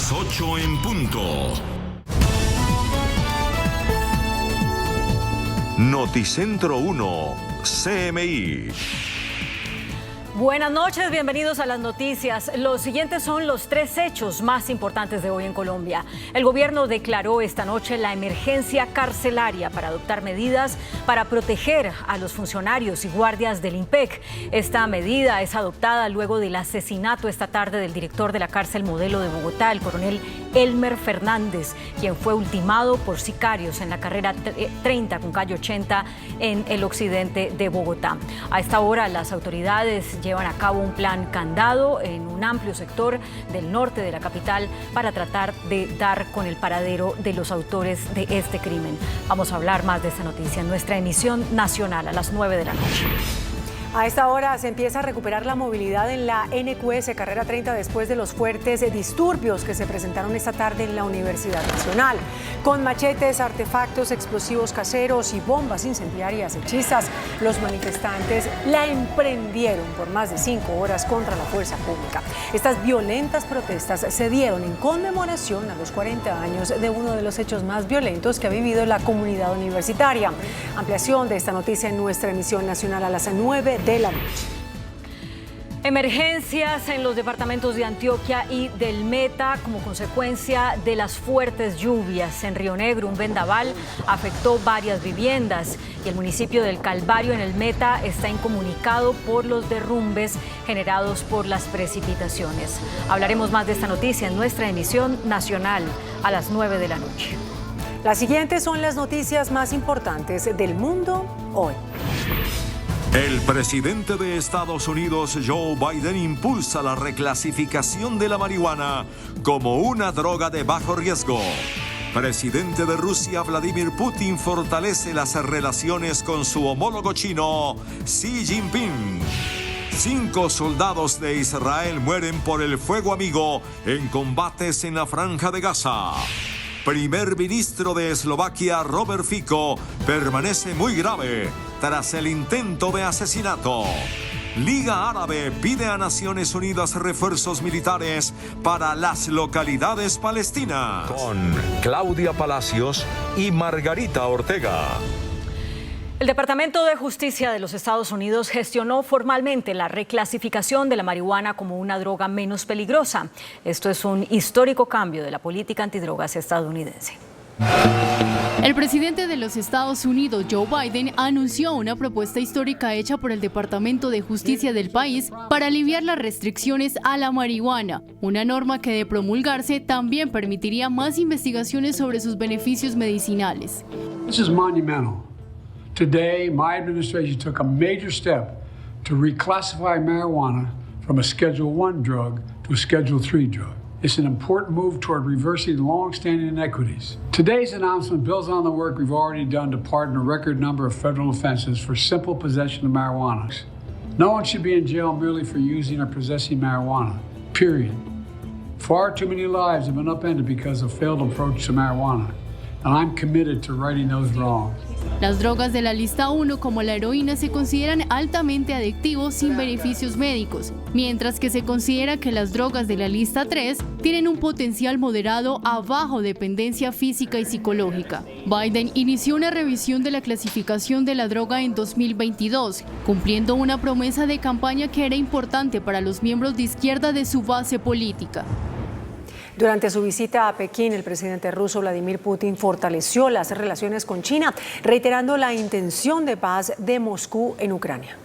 Las 8 en punto. Noticentro 1, CMI. Buenas noches, bienvenidos a las noticias. Los siguientes son los 3 hechos más importantes de hoy en Colombia. El gobierno declaró esta noche la emergencia carcelaria para adoptar medidas para proteger a los funcionarios y guardias del IMPEC. Esta medida es adoptada luego del asesinato esta tarde del director de la cárcel Modelo de Bogotá, el coronel Elmer Fernández, quien fue ultimado por sicarios en la carrera 30 con calle 80 en el occidente de Bogotá. A esta hora las autoridades llevan a cabo un plan candado en un amplio sector del norte de la capital para tratar de dar con el paradero de los autores de este crimen. Vamos a hablar más de esta noticia en nuestra emisión nacional a las 9 de la noche. A esta hora se empieza a recuperar la movilidad en la NQS Carrera 30 después de los fuertes disturbios que se presentaron esta tarde en la Universidad Nacional. Con machetes, artefactos explosivos caseros y bombas incendiarias hechizas, los manifestantes la emprendieron por más de 5 horas contra la fuerza pública. Estas violentas protestas se dieron en conmemoración a los 40 años de uno de los hechos más violentos que ha vivido la comunidad universitaria. Ampliación de esta noticia en nuestra emisión nacional a las 9 de la noche. Emergencias en los departamentos de Antioquia y del Meta como consecuencia de las fuertes lluvias. En Río Negro, un vendaval afectó varias viviendas y el municipio del Calvario en el Meta está incomunicado por los derrumbes generados por las precipitaciones. Hablaremos más de esta noticia en nuestra emisión nacional a las 9 de la noche. Las siguientes son las noticias más importantes del mundo hoy. El presidente de Estados Unidos, Joe Biden, impulsa la reclasificación de la marihuana como una droga de bajo riesgo. Presidente de Rusia, Vladimir Putin, fortalece las relaciones con su homólogo chino, Xi Jinping. 5 soldados de Israel mueren por el fuego amigo en combates en la Franja de Gaza. Primer ministro de Eslovaquia, Robert Fico, permanece muy grave tras el intento de asesinato. Liga Árabe pide a Naciones Unidas refuerzos militares para las localidades palestinas. Con Claudia Palacios y Margarita Ortega. El Departamento de Justicia de los Estados Unidos gestionó formalmente la reclasificación de la marihuana como una droga menos peligrosa. Esto es un histórico cambio de la política antidrogas estadounidense. El presidente de los Estados Unidos, Joe Biden, anunció una propuesta histórica hecha por el Departamento de Justicia del país para aliviar las restricciones a la marihuana, una norma que de promulgarse también permitiría más investigaciones sobre sus beneficios medicinales. This is monumental. Today, my administration took a major step to reclassify marijuana from a Schedule I drug to a Schedule III drug. It's an important move toward reversing long-standing inequities. Today's announcement builds on the work we've already done to pardon a record number of federal offenses for simple possession of marijuana. No one should be in jail merely for using or possessing marijuana, period. Far too many lives have been upended because of failed approach to marijuana, and I'm committed to righting those wrongs. Las drogas de la lista 1, como la heroína, se consideran altamente adictivos sin beneficios médicos, mientras que se considera que las drogas de la lista 3 tienen un potencial moderado a bajo dependencia física y psicológica. Biden inició una revisión de la clasificación de la droga en 2022, cumpliendo una promesa de campaña que era importante para los miembros de izquierda de su base política. Durante su visita a Pekín, el presidente ruso Vladimir Putin fortaleció las relaciones con China, reiterando la intención de paz de Moscú en Ucrania.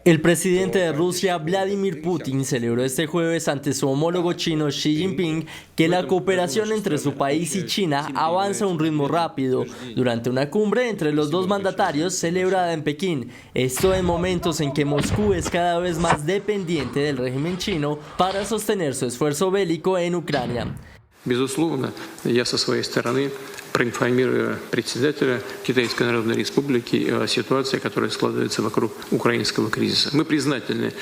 El presidente de Rusia, Vladimir Putin, celebró este jueves ante su homólogo chino Xi Jinping que la cooperación entre su país y China avanza a un ritmo rápido durante una cumbre entre los dos mandatarios celebrada en Pekín. Esto en momentos en que Moscú es cada vez más dependiente del régimen chino para sostener su esfuerzo bélico en Ucrania. Безусловно, я со своей стороны проинформирую председателя Китайской Народной Республики о ситуации, которая складывается вокруг украинского кризиса. Мы признательны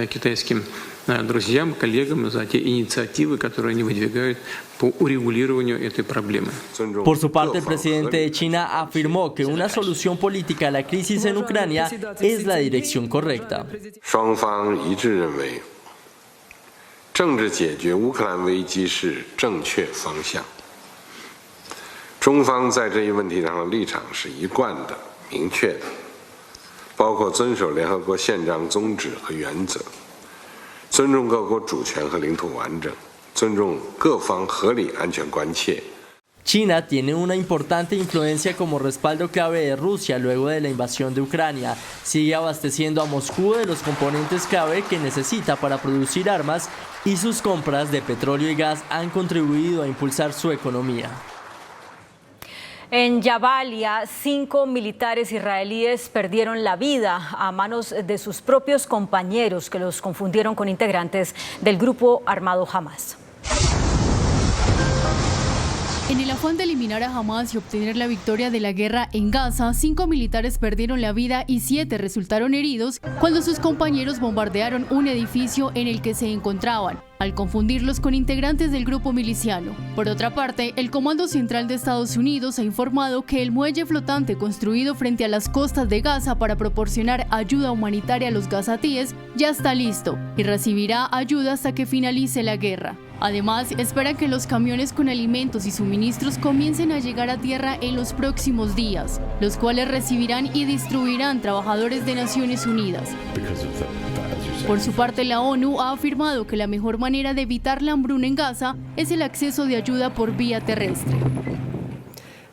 китайским друзьям, коллегам за те инициативы, которые они выдвигают по урегулированию этой проблемы. Por su parte, el presidente de China afirmó que una solución política a la crisis en Ucrania es la dirección correcta. 政治解决乌克兰危机是正确方向。中方在这一问题上的立场是一贯的、明确的，包括遵守联合国宪章宗旨和原则，尊重各国主权和领土完整，尊重各方合理安全关切。China tiene una importante influencia como respaldo clave de Rusia luego de la invasión de Ucrania. Sigue abasteciendo a Moscú de los componentes clave que necesita para producir armas y sus compras de petróleo y gas han contribuido a impulsar su economía. En Jabalia, 5 militares israelíes perdieron la vida a manos de sus propios compañeros que los confundieron con integrantes del grupo armado Hamas. En el afán de eliminar a Hamas y obtener la victoria de la guerra en Gaza, 5 militares perdieron la vida y 7 resultaron heridos cuando sus compañeros bombardearon un edificio en el que se encontraban, al confundirlos con integrantes del grupo miliciano. Por otra parte, el Comando Central de Estados Unidos ha informado que el muelle flotante construido frente a las costas de Gaza para proporcionar ayuda humanitaria a los gazatíes ya está listo y recibirá ayuda hasta que finalice la guerra. Además, espera que los camiones con alimentos y suministros comiencen a llegar a tierra en los próximos días, los cuales recibirán y distribuirán trabajadores de Naciones Unidas. Por su parte, la ONU ha afirmado que la mejor manera de evitar la hambruna en Gaza es el acceso de ayuda por vía terrestre.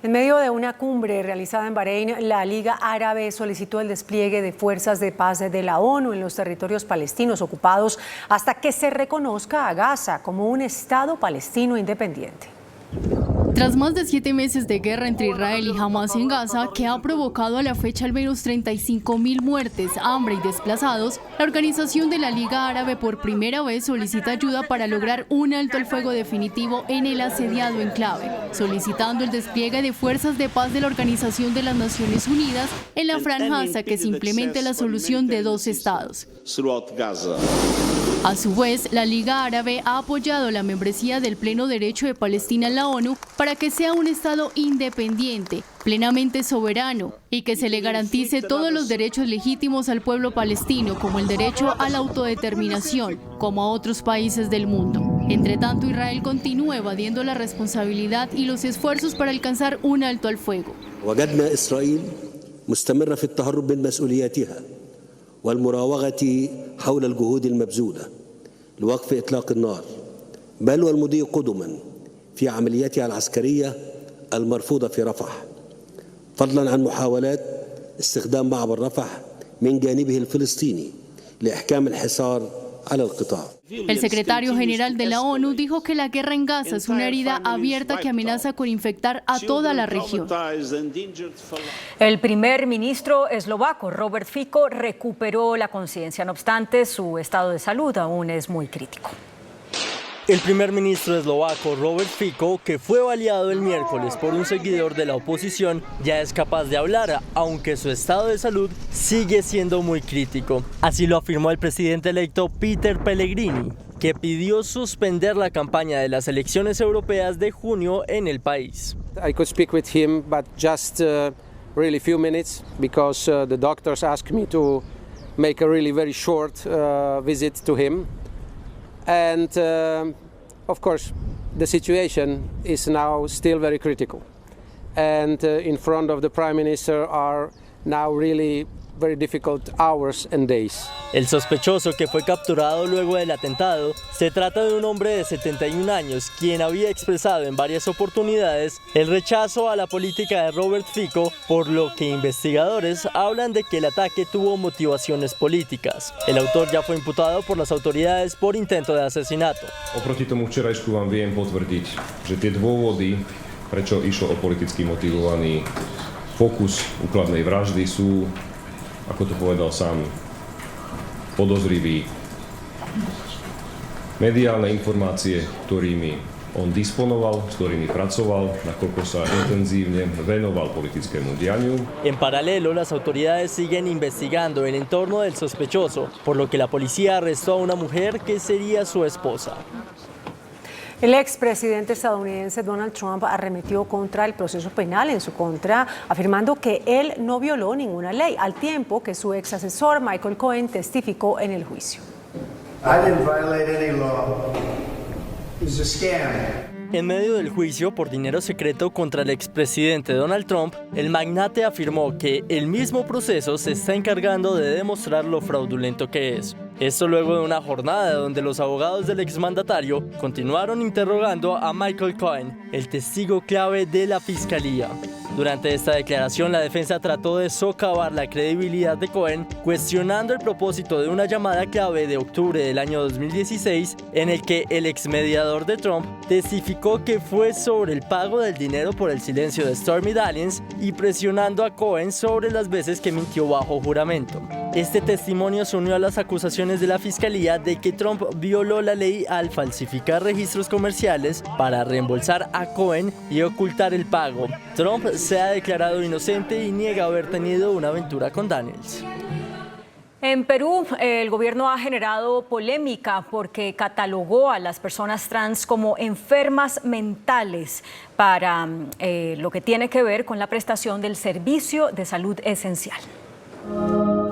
En medio de una cumbre realizada en Bahrein, la Liga Árabe solicitó el despliegue de fuerzas de paz de la ONU en los territorios palestinos ocupados hasta que se reconozca a Gaza como un Estado palestino independiente. Tras más de 7 meses de guerra entre Israel y Hamas en Gaza, que ha provocado a la fecha al menos 35.000 muertes, hambre y desplazados, la Organización de la Liga Árabe por primera vez solicita ayuda para lograr un alto al fuego definitivo en el asediado enclave, solicitando el despliegue de fuerzas de paz de la Organización de las Naciones Unidas en la franja hasta que se implemente la solución de 2 estados. A su vez, la Liga Árabe ha apoyado la membresía del Pleno Derecho de Palestina en la ONU para que sea un Estado independiente, plenamente soberano y que se le garantice todos los derechos legítimos al pueblo palestino, como el derecho a la autodeterminación, como a otros países del mundo. Entre tanto, Israel continúa evadiendo la responsabilidad y los esfuerzos para alcanzar un alto al fuego. والمراوغة حول الجهود المبذولة لوقف إطلاق النار بل والمضي قدما في عملياتها العسكرية المرفوضة في رفح فضلا عن محاولات استخدام معبر رفح من جانبه الفلسطيني لإحكام الحصار على القطاع. El secretario general de la ONU dijo que la guerra en Gaza es una herida abierta que amenaza con infectar a toda la región. El primer ministro eslovaco, Robert Fico, recuperó la conciencia. No obstante, su estado de salud aún es muy crítico. El primer ministro eslovaco Robert Fico, que fue baleado el miércoles por un seguidor de la oposición, ya es capaz de hablar, aunque su estado de salud sigue siendo muy crítico. Así lo afirmó el presidente electo Peter Pellegrini, que pidió suspender la campaña de las elecciones europeas de junio en el país. I could speak with him, but just really few minutes, because the doctors asked me to make a really very short visit to him. And of course, the situation is now still very critical. And in front of the Prime Minister are now really very difficult hours and days. El sospechoso, que fue capturado luego del atentado, se trata de un hombre de 71 años, quien había expresado en varias oportunidades el rechazo a la política de Robert Fico, por lo que investigadores hablan de que el ataque tuvo motivaciones políticas. El autor ya fue imputado por las autoridades por intento de asesinato. Oproti tomu včerajšku vám viem potvrdiť, že tie dôvody, prečo išlo o politicky motivovaný pokus úkladnej vraždy, sú, ako to povedal sám podozrivý, mediálne informácie, ktorými on disponoval, s ktorými pracoval, nakoľko sa intenzívne venoval politickému dianiu. En paralelo, las autoridades siguen investigando el entorno del sospechoso, por lo que la policía arrestó a una mujer que sería su esposa. El expresidente estadounidense Donald Trump arremetió contra el proceso penal en su contra, afirmando que él no violó ninguna ley, al tiempo que su ex asesor Michael Cohen testificó en el juicio. I didn't violate any law. is a scam. En medio del juicio por dinero secreto contra el expresidente Donald Trump, el magnate afirmó que el mismo proceso se está encargando de demostrar lo fraudulento que es. Esto luego de una jornada donde los abogados del exmandatario continuaron interrogando a Michael Cohen, el testigo clave de la fiscalía. Durante esta declaración, la defensa trató de socavar la credibilidad de Cohen, cuestionando el propósito de una llamada clave de octubre del año 2016, en el que el exmediador de Trump testificó que fue sobre el pago del dinero por el silencio de Stormy Daniels y presionando a Cohen sobre las veces que mintió bajo juramento. Este testimonio se unió a las acusaciones de la fiscalía de que Trump violó la ley al falsificar registros comerciales para reembolsar a Cohen y ocultar el pago. Trump se ha declarado inocente y niega haber tenido una aventura con Daniels. En Perú, el gobierno ha generado polémica porque catalogó a las personas trans como enfermas mentales para lo que tiene que ver con la prestación del servicio de salud esencial.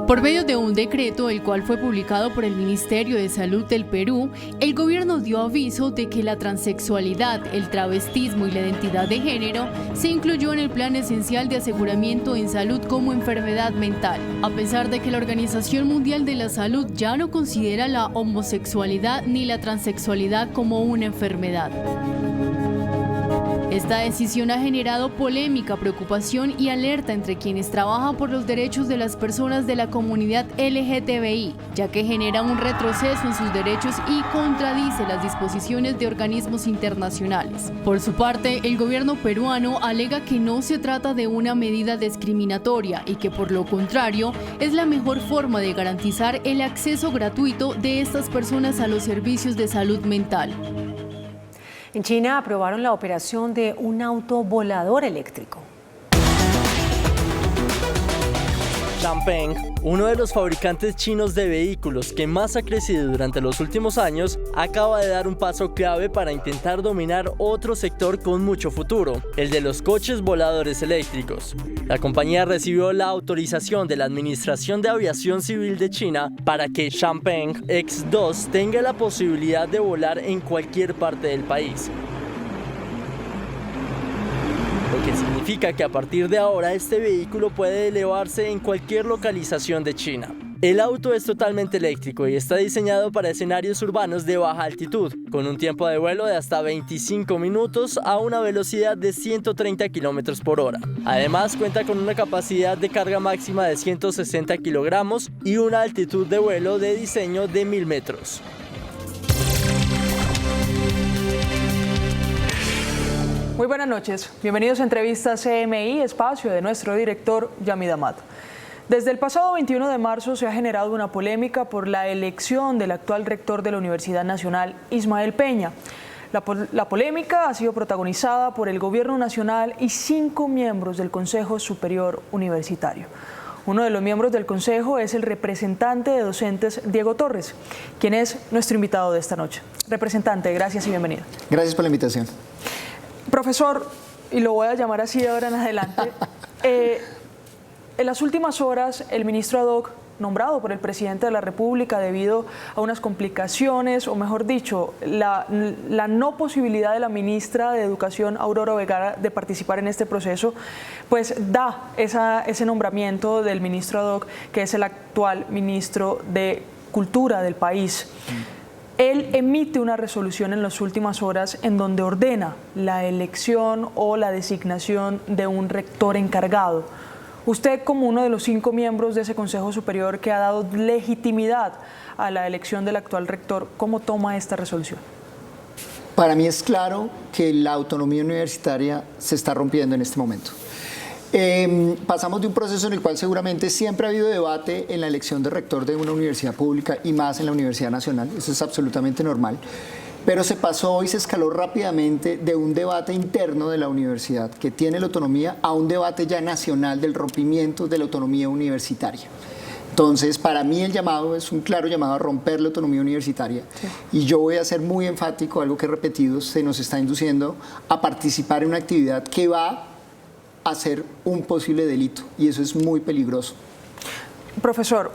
Por medio de un decreto, el cual fue publicado por el Ministerio de Salud del Perú, el gobierno dio aviso de que la transexualidad, el travestismo y la identidad de género se incluyó en el Plan Esencial de Aseguramiento en Salud como enfermedad mental, a pesar de que la Organización Mundial de la Salud ya no considera la homosexualidad ni la transexualidad como una enfermedad. Esta decisión ha generado polémica, preocupación y alerta entre quienes trabajan por los derechos de las personas de la comunidad LGTBI, ya que genera un retroceso en sus derechos y contradice las disposiciones de organismos internacionales. Por su parte, el gobierno peruano alega que no se trata de una medida discriminatoria y que por lo contrario es la mejor forma de garantizar el acceso gratuito de estas personas a los servicios de salud mental. En China aprobaron la operación de un auto volador eléctrico. XPeng, uno de los fabricantes chinos de vehículos que más ha crecido durante los últimos años, acaba de dar un paso clave para intentar dominar otro sector con mucho futuro, el de los coches voladores eléctricos. La compañía recibió la autorización de la Administración de Aviación Civil de China para que XPeng X2 tenga la posibilidad de volar en cualquier parte del país. Lo que significa que a partir de ahora este vehículo puede elevarse en cualquier localización de China. El auto es totalmente eléctrico y está diseñado para escenarios urbanos de baja altitud, con un tiempo de vuelo de hasta 25 minutos a una velocidad de 130 km por hora. Además, cuenta con una capacidad de carga máxima de 160 kilogramos y una altitud de vuelo de diseño de 1000 metros. Muy buenas noches, bienvenidos a Entrevista CMI, espacio de nuestro director Yamid Amad. Desde el pasado 21 de marzo se ha generado una polémica por la elección del actual rector de la Universidad Nacional, Ismael Peña. La polémica ha sido protagonizada por el Gobierno Nacional y 5 miembros del Consejo Superior Universitario. Uno de los miembros del Consejo es el representante de docentes, Diego Torres, quien es nuestro invitado de esta noche. Representante, gracias y bienvenido. Gracias por la invitación. Profesor, y lo voy a llamar así de ahora en adelante, en las últimas horas el ministro ad hoc nombrado por el presidente de la República debido a unas complicaciones, o mejor dicho, la no posibilidad de la ministra de Educación, Aurora Vergara, de participar en este proceso, pues da ese nombramiento del ministro ad hoc, que es el actual ministro de Cultura del país. Él emite una resolución en las últimas horas en donde ordena la elección o la designación de un rector encargado. Usted, como uno de los 5 miembros de ese Consejo Superior que ha dado legitimidad a la elección del actual rector, ¿cómo toma esta resolución? Para mí es claro que la autonomía universitaria se está rompiendo en este momento. Pasamos de un proceso en el cual seguramente siempre ha habido debate en la elección de rector de una universidad pública y más en la Universidad Nacional, eso es absolutamente normal, pero se pasó y se escaló rápidamente de un debate interno de la universidad que tiene la autonomía a un debate ya nacional del rompimiento de la autonomía universitaria. Entonces, para mí el llamado es un claro llamado a romper la autonomía universitaria. Sí. Y yo voy a ser muy enfático, algo que he repetido, se nos está induciendo a participar en una actividad que va a ser un posible delito y eso es muy peligroso. Profesor,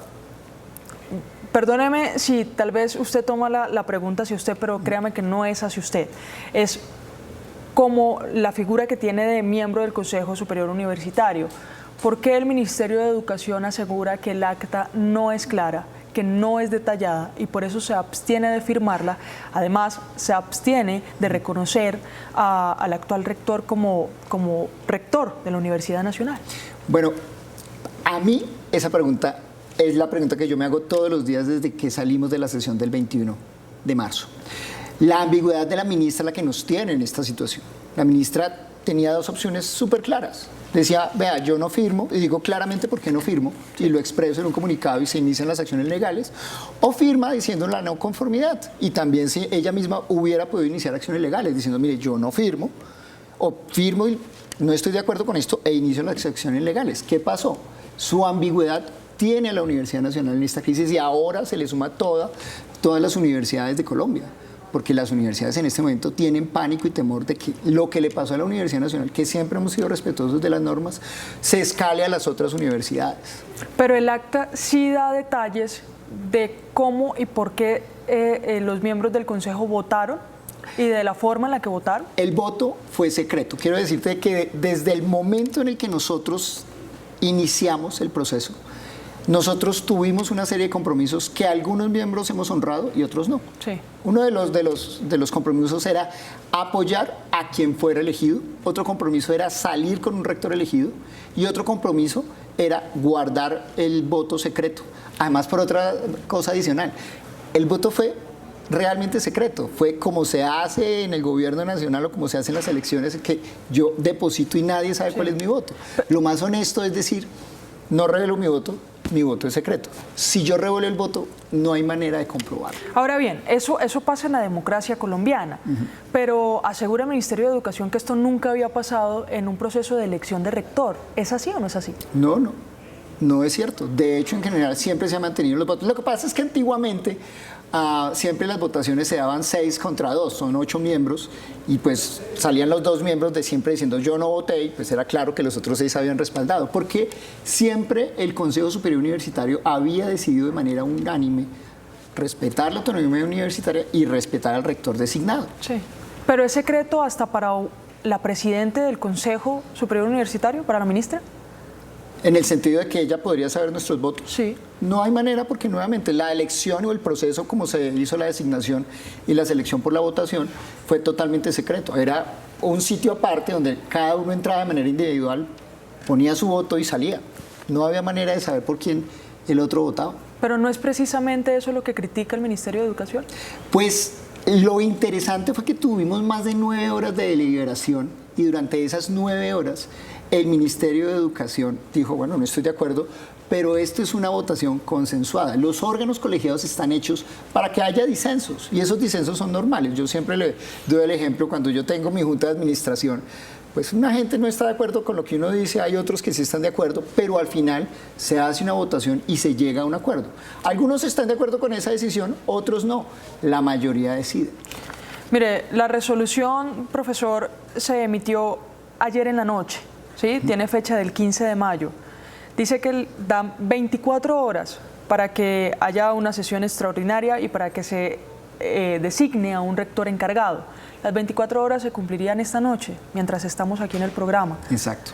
Perdóneme si tal vez usted toma la pregunta hacia usted, pero créame que no es hacia usted. Es como la figura que tiene de miembro del Consejo Superior Universitario. ¿Por qué el Ministerio de Educación asegura que el acta no es clara, que no es detallada y por eso se abstiene de firmarla? Además, se abstiene de reconocer al actual rector como rector de la Universidad Nacional. Bueno, a mí esa pregunta es la pregunta que yo me hago todos los días desde que salimos de la sesión del 21 de marzo. La ambigüedad de la ministra es la que nos tiene en esta situación. La ministra tenía dos opciones súper claras. Decía, vea, yo no firmo, y digo claramente por qué no firmo, y lo expreso en un comunicado y se inician las acciones legales, o firma diciendo la no conformidad. Y también si ella misma hubiera podido iniciar acciones legales diciendo, mire, yo no firmo, o firmo y no estoy de acuerdo con esto e inicio las acciones legales. ¿Qué pasó? Su ambigüedad tiene a la Universidad Nacional en esta crisis y ahora se le suma todas las universidades de Colombia, porque las universidades en este momento tienen pánico y temor de que lo que le pasó a la Universidad Nacional, que siempre hemos sido respetuosos de las normas, se escale a las otras universidades. Pero el acta sí da detalles de cómo y por qué los miembros del Consejo votaron y de la forma en la que votaron. El voto fue secreto. Quiero decirte que desde el momento en el que nosotros iniciamos el proceso, nosotros tuvimos una serie de compromisos que algunos miembros hemos honrado y otros no. Sí. Uno de los compromisos era apoyar a quien fuera elegido, otro compromiso era salir con un rector elegido y otro compromiso era guardar el voto secreto. Además, por otra cosa adicional, el voto fue realmente secreto, fue como se hace en el gobierno nacional o como se hace en las elecciones, que yo deposito y nadie sabe cuál es mi voto. Lo más honesto es decir, no revelo mi voto es secreto. Si yo revelo el voto, no hay manera de comprobarlo. Ahora bien, eso pasa en la democracia colombiana, pero asegura el Ministerio de Educación que esto nunca había pasado en un proceso de elección de rector. ¿Es así o no es así? No es cierto. De hecho, en general siempre se han mantenido los votos. Lo que pasa es que antiguamente siempre las votaciones se daban 6 contra 2, son 8 miembros, y pues salían los 2 miembros de siempre diciendo yo no voté, y pues era claro que los otros 6 habían respaldado, porque siempre el Consejo Superior Universitario había decidido de manera unánime respetar la autonomía universitaria y respetar al rector designado. Sí, pero ¿es secreto hasta para la presidenta del Consejo Superior Universitario, para la ministra? En el sentido de que ella podría saber nuestros votos. Sí. No hay manera porque nuevamente la elección o el proceso como se hizo la designación y la selección por la votación fue totalmente secreto. Era un sitio aparte donde cada uno entraba de manera individual, ponía su voto y salía. No había manera de saber por quién el otro votaba. Pero ¿no es precisamente eso lo que critica el Ministerio de Educación? Pues lo interesante fue que tuvimos más de 9 horas de deliberación y durante esas 9 horas el Ministerio de Educación dijo, bueno, no estoy de acuerdo, pero esto es una votación consensuada. Los órganos colegiados están hechos para que haya disensos y esos disensos son normales. Yo siempre le doy el ejemplo cuando yo tengo mi junta de administración, pues una gente no está de acuerdo con lo que uno dice, hay otros que sí están de acuerdo, pero al final se hace una votación y se llega a un acuerdo. Algunos están de acuerdo con esa decisión, otros no. La mayoría decide. Mire, la resolución, profesor, se emitió ayer en la noche, ¿sí? Tiene fecha del 15 de mayo. Dice que dan 24 horas para que haya una sesión extraordinaria y para que se designe a un rector encargado. Las 24 horas se cumplirían esta noche, mientras estamos aquí en el programa. Exacto.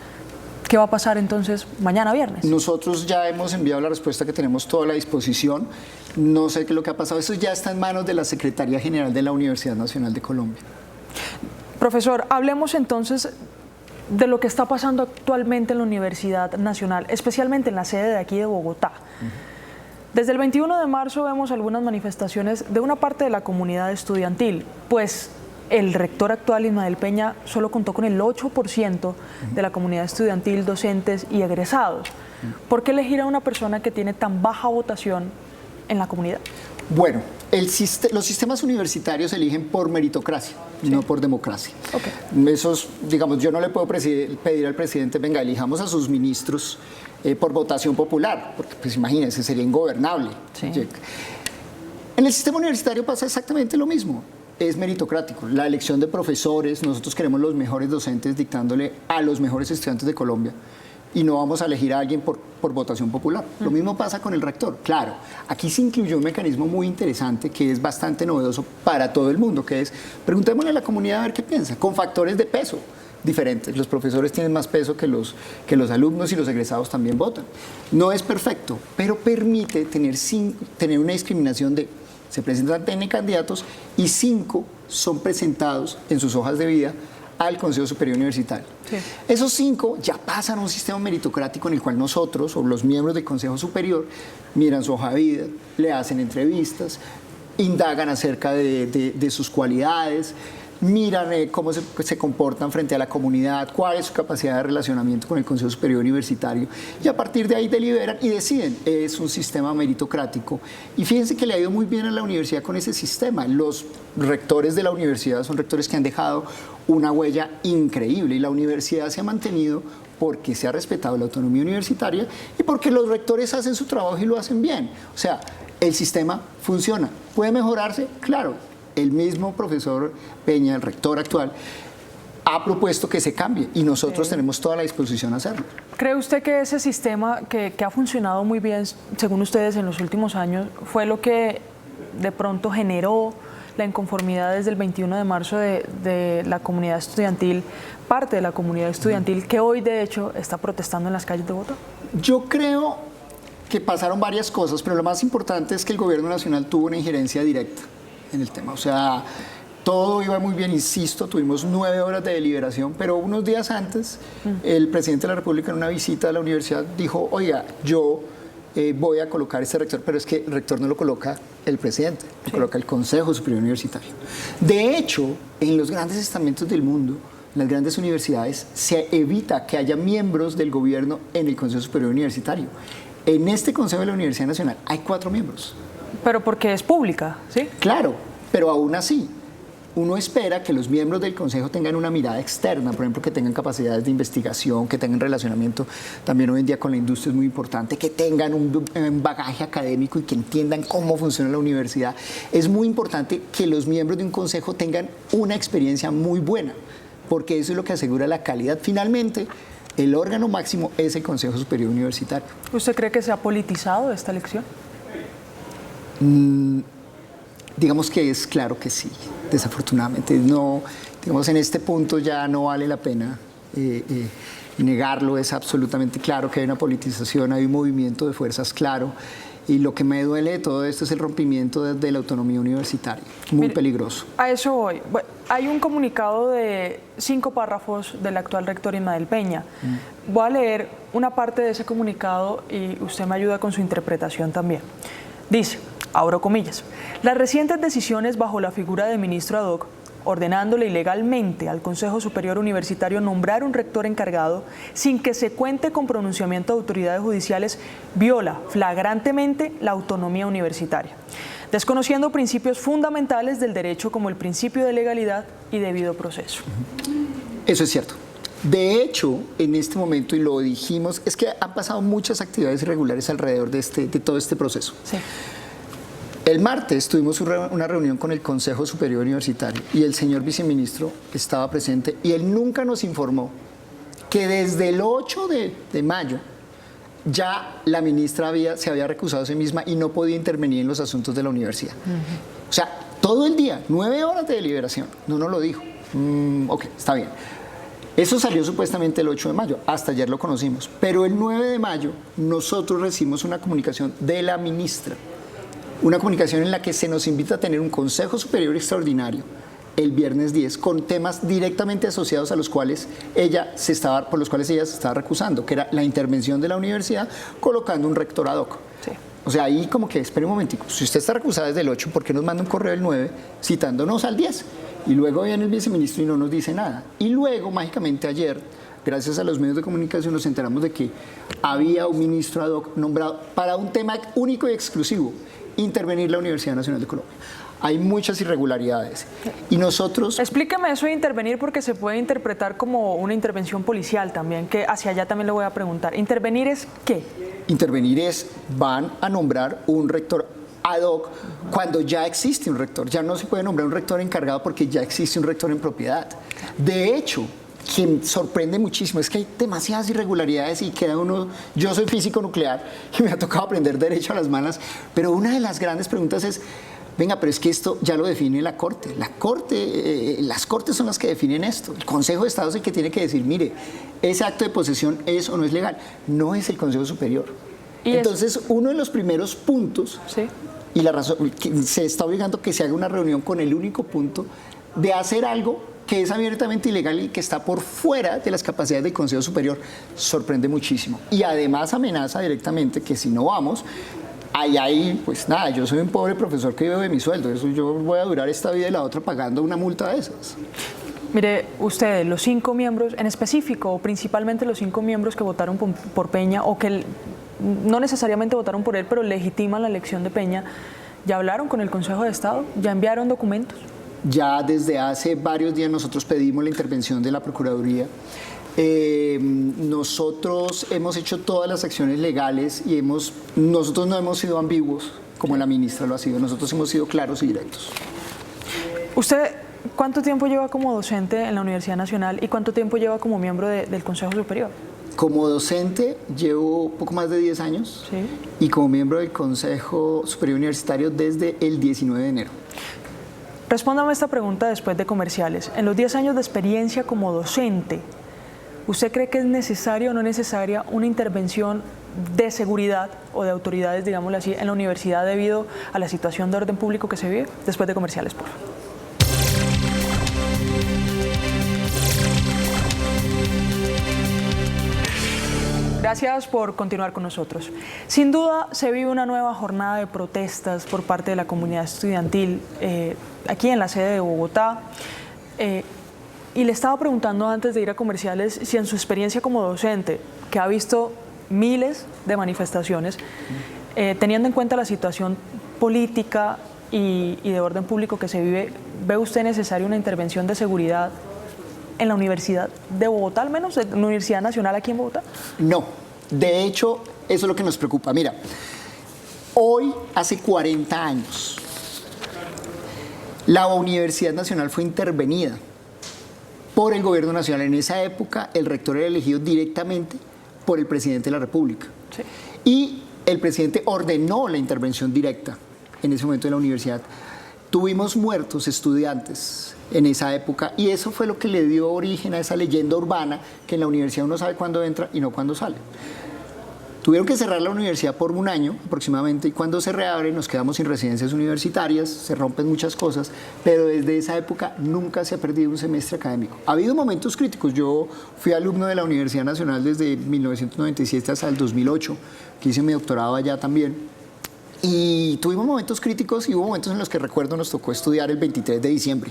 ¿Qué va a pasar entonces mañana viernes? Nosotros ya hemos enviado la respuesta que tenemos toda a la disposición. No sé qué es lo que ha pasado. Eso ya está en manos de la Secretaría General de la Universidad Nacional de Colombia. Profesor, hablemos entonces de lo que está pasando actualmente en la Universidad Nacional, especialmente en la sede de aquí de Bogotá. Desde el 21 de marzo vemos algunas manifestaciones de una parte de la comunidad estudiantil, pues el rector actual, Ismael Peña, solo contó con el 8% de la comunidad estudiantil, docentes y egresados. ¿Por qué elegir a una persona que tiene tan baja votación en la comunidad? Bueno, los sistemas universitarios eligen por meritocracia, no por democracia. Esos, digamos, yo no le puedo pedir al presidente, venga, elijamos a sus ministros por votación popular, porque pues imagínense, sería ingobernable. Sí. En el sistema universitario pasa exactamente lo mismo. Es meritocrático. La elección de profesores, nosotros queremos los mejores docentes dictándole a los mejores estudiantes de Colombia y no vamos a elegir a alguien por por votación popular. Lo mismo pasa con el rector. Claro, aquí se incluyó un mecanismo muy interesante que es bastante novedoso para todo el mundo, que es, preguntémosle a la comunidad a ver qué piensa, con factores de peso diferentes. Los profesores tienen más peso que los alumnos y los egresados también votan. No es perfecto, pero permite tener una discriminación de, se presentan N candidatos y 5 son presentados en sus hojas de vida al Consejo Superior Universitario. Sí. Esos 5 ya pasan a un sistema meritocrático en el cual nosotros, o los miembros del Consejo Superior, miran su hoja de vida, le hacen entrevistas, indagan acerca de sus cualidades, miran cómo se comportan frente a la comunidad, cuál es su capacidad de relacionamiento con el Consejo Superior Universitario, y a partir de ahí deliberan y deciden. Es un sistema meritocrático. Y fíjense que le ha ido muy bien a la universidad con ese sistema. Los rectores de la universidad son rectores que han dejado una huella increíble, y la universidad se ha mantenido porque se ha respetado la autonomía universitaria y porque los rectores hacen su trabajo y lo hacen bien. O sea, el sistema funciona. ¿Puede mejorarse? Claro. El mismo profesor Peña, el rector actual, ha propuesto que se cambie y nosotros tenemos toda la disposición a hacerlo. ¿Cree usted que ese sistema que ha funcionado muy bien, según ustedes, en los últimos años, fue lo que de pronto generó la inconformidad desde el 21 de marzo de la comunidad estudiantil, parte de la comunidad estudiantil, que hoy de hecho está protestando en las calles de Bogotá? Yo creo que pasaron varias cosas, pero lo más importante es que el gobierno nacional tuvo una injerencia directa en el tema. O sea, todo iba muy bien, insisto, tuvimos 9 horas de deliberación, pero unos días antes el presidente de la República en una visita a la universidad dijo, oiga, yo voy a colocar este rector, pero es que el rector no lo coloca el presidente, lo coloca el Consejo Superior Universitario. De hecho, en los grandes estamentos del mundo, en las grandes universidades, se evita que haya miembros del gobierno en el Consejo Superior Universitario. En este Consejo de la Universidad Nacional hay 4 miembros. Pero porque es pública, ¿sí? Claro, pero aún así, uno espera que los miembros del Consejo tengan una mirada externa, por ejemplo, que tengan capacidades de investigación, que tengan relacionamiento también hoy en día con la industria, es muy importante, que tengan un bagaje académico y que entiendan cómo funciona la universidad. Es muy importante que los miembros de un Consejo tengan una experiencia muy buena, porque eso es lo que asegura la calidad. Finalmente, el órgano máximo es el Consejo Superior Universitario. ¿Usted cree que se ha politizado esta elección? Digamos que es claro que sí, desafortunadamente. No, digamos, en este punto ya no vale la pena negarlo, es absolutamente claro que hay una politización, hay un movimiento de fuerzas claro, y lo que me duele de todo esto es el rompimiento de la autonomía universitaria, muy peligroso. A eso voy. Bueno, hay un comunicado de 5 párrafos del actual rector Ismael Peña. Voy a leer una parte de ese comunicado y usted me ayuda con su interpretación también. Dice, abro comillas, las recientes decisiones bajo la figura del ministro ad hoc, ordenándole ilegalmente al Consejo Superior Universitario nombrar un rector encargado sin que se cuente con pronunciamiento de autoridades judiciales, viola flagrantemente la autonomía universitaria, desconociendo principios fundamentales del derecho como el principio de legalidad y debido proceso. Eso es cierto. De hecho, en este momento, y lo dijimos, es que han pasado muchas actividades irregulares alrededor de todo este proceso. Sí. El martes tuvimos una reunión con el Consejo Superior Universitario y el señor viceministro estaba presente y él nunca nos informó que desde el 8 de mayo ya la ministra se había recusado a sí misma y no podía intervenir en los asuntos de la universidad. O sea, todo el día, 9 horas de deliberación, no nos lo dijo. Ok, está bien. Eso salió supuestamente el 8 de mayo, hasta ayer lo conocimos, pero el 9 de mayo nosotros recibimos una comunicación de la ministra, una comunicación en la que se nos invita a tener un Consejo Superior Extraordinario el viernes 10 con temas directamente asociados a los cuales por los cuales ella se estaba recusando, que era la intervención de la universidad colocando un rector ad hoc. Sí. O sea, ahí como que, espere un momentico, si usted está recusada desde el 8, ¿por qué nos manda un correo el 9 citándonos al 10? Y luego viene el viceministro y no nos dice nada. Y luego, mágicamente ayer, gracias a los medios de comunicación, nos enteramos de que había un ministro ad hoc nombrado para un tema único y exclusivo, intervenir la Universidad Nacional de Colombia. Hay muchas irregularidades. Y nosotros... Explíqueme eso de intervenir, porque se puede interpretar como una intervención policial también, que hacia allá también le voy a preguntar. ¿Intervenir es qué? Intervenir es, van a nombrar un rector ad hoc cuando ya existe un rector. Ya no se puede nombrar un rector encargado porque ya existe un rector en propiedad. De hecho, que sorprende muchísimo es que hay demasiadas irregularidades y queda uno, yo soy físico nuclear y me ha tocado aprender derecho a las malas, pero una de las grandes preguntas es, venga, pero es que esto ya lo define la Corte. Las Cortes son las que definen esto. El Consejo de Estado es el que tiene que decir, mire, ese acto de posesión es o no es legal. No es el Consejo Superior. Entonces, uno de los primeros puntos, ¿sí? Y la razón, que se está obligando que se haga una reunión con el único punto de hacer algo que es abiertamente ilegal y que está por fuera de las capacidades del Consejo Superior, sorprende muchísimo. Y además amenaza directamente que si no vamos, ahí, pues nada, yo soy un pobre profesor que vive de mi sueldo, eso yo voy a durar esta vida y la otra pagando una multa de esas. Mire, ustedes, los 5 miembros, en específico, o principalmente los 5 miembros que votaron por Peña, o que no necesariamente votaron por él, pero legitiman la elección de Peña, ¿ya hablaron con el Consejo de Estado? ¿Ya enviaron documentos? Ya desde hace varios días nosotros pedimos la intervención de la Procuraduría. Nosotros hemos hecho todas las acciones legales y nosotros no hemos sido ambiguos como la ministra lo ha sido, nosotros hemos sido claros y directos. ¿Usted cuánto tiempo lleva como docente en la Universidad Nacional y cuánto tiempo lleva como miembro del Consejo Superior? Como docente llevo poco más de 10 años, ¿sí? Y como miembro del Consejo Superior Universitario desde el 19 de enero. Respóndame esta pregunta después de comerciales. En los 10 años de experiencia como docente, ¿usted cree que es necesaria o no necesaria una intervención de seguridad o de autoridades, digámoslo así, en la universidad debido a la situación de orden público que se vive? Después de comerciales, por favor. Gracias por continuar con nosotros. Sin duda se vive una nueva jornada de protestas por parte de la comunidad estudiantil aquí en la sede de Bogotá. Y le estaba preguntando antes de ir a comerciales si en su experiencia como docente, que ha visto miles de manifestaciones, teniendo en cuenta la situación política y de orden público que se vive, ¿ve usted necesaria una intervención de seguridad en la Universidad de Bogotá, al menos, en la Universidad Nacional aquí en Bogotá? No, de hecho, eso es lo que nos preocupa. Mira, hoy, hace 40 años, la Universidad Nacional fue intervenida por el Gobierno Nacional. En esa época, el rector era elegido directamente por el presidente de la República. Sí. Y el presidente ordenó la intervención directa en ese momento de la universidad. Tuvimos muertos estudiantes en esa época y eso fue lo que le dio origen a esa leyenda urbana que en la universidad uno sabe cuándo entra y no cuándo sale. Tuvieron que cerrar la universidad por un año aproximadamente y cuando se reabre nos quedamos sin residencias universitarias, se rompen muchas cosas, pero desde esa época nunca se ha perdido un semestre académico. Ha habido momentos críticos, yo fui alumno de la Universidad Nacional desde 1997 hasta el 2008, que hice mi doctorado allá también. Y tuvimos momentos críticos y hubo momentos en los que recuerdo nos tocó estudiar el 23 de diciembre,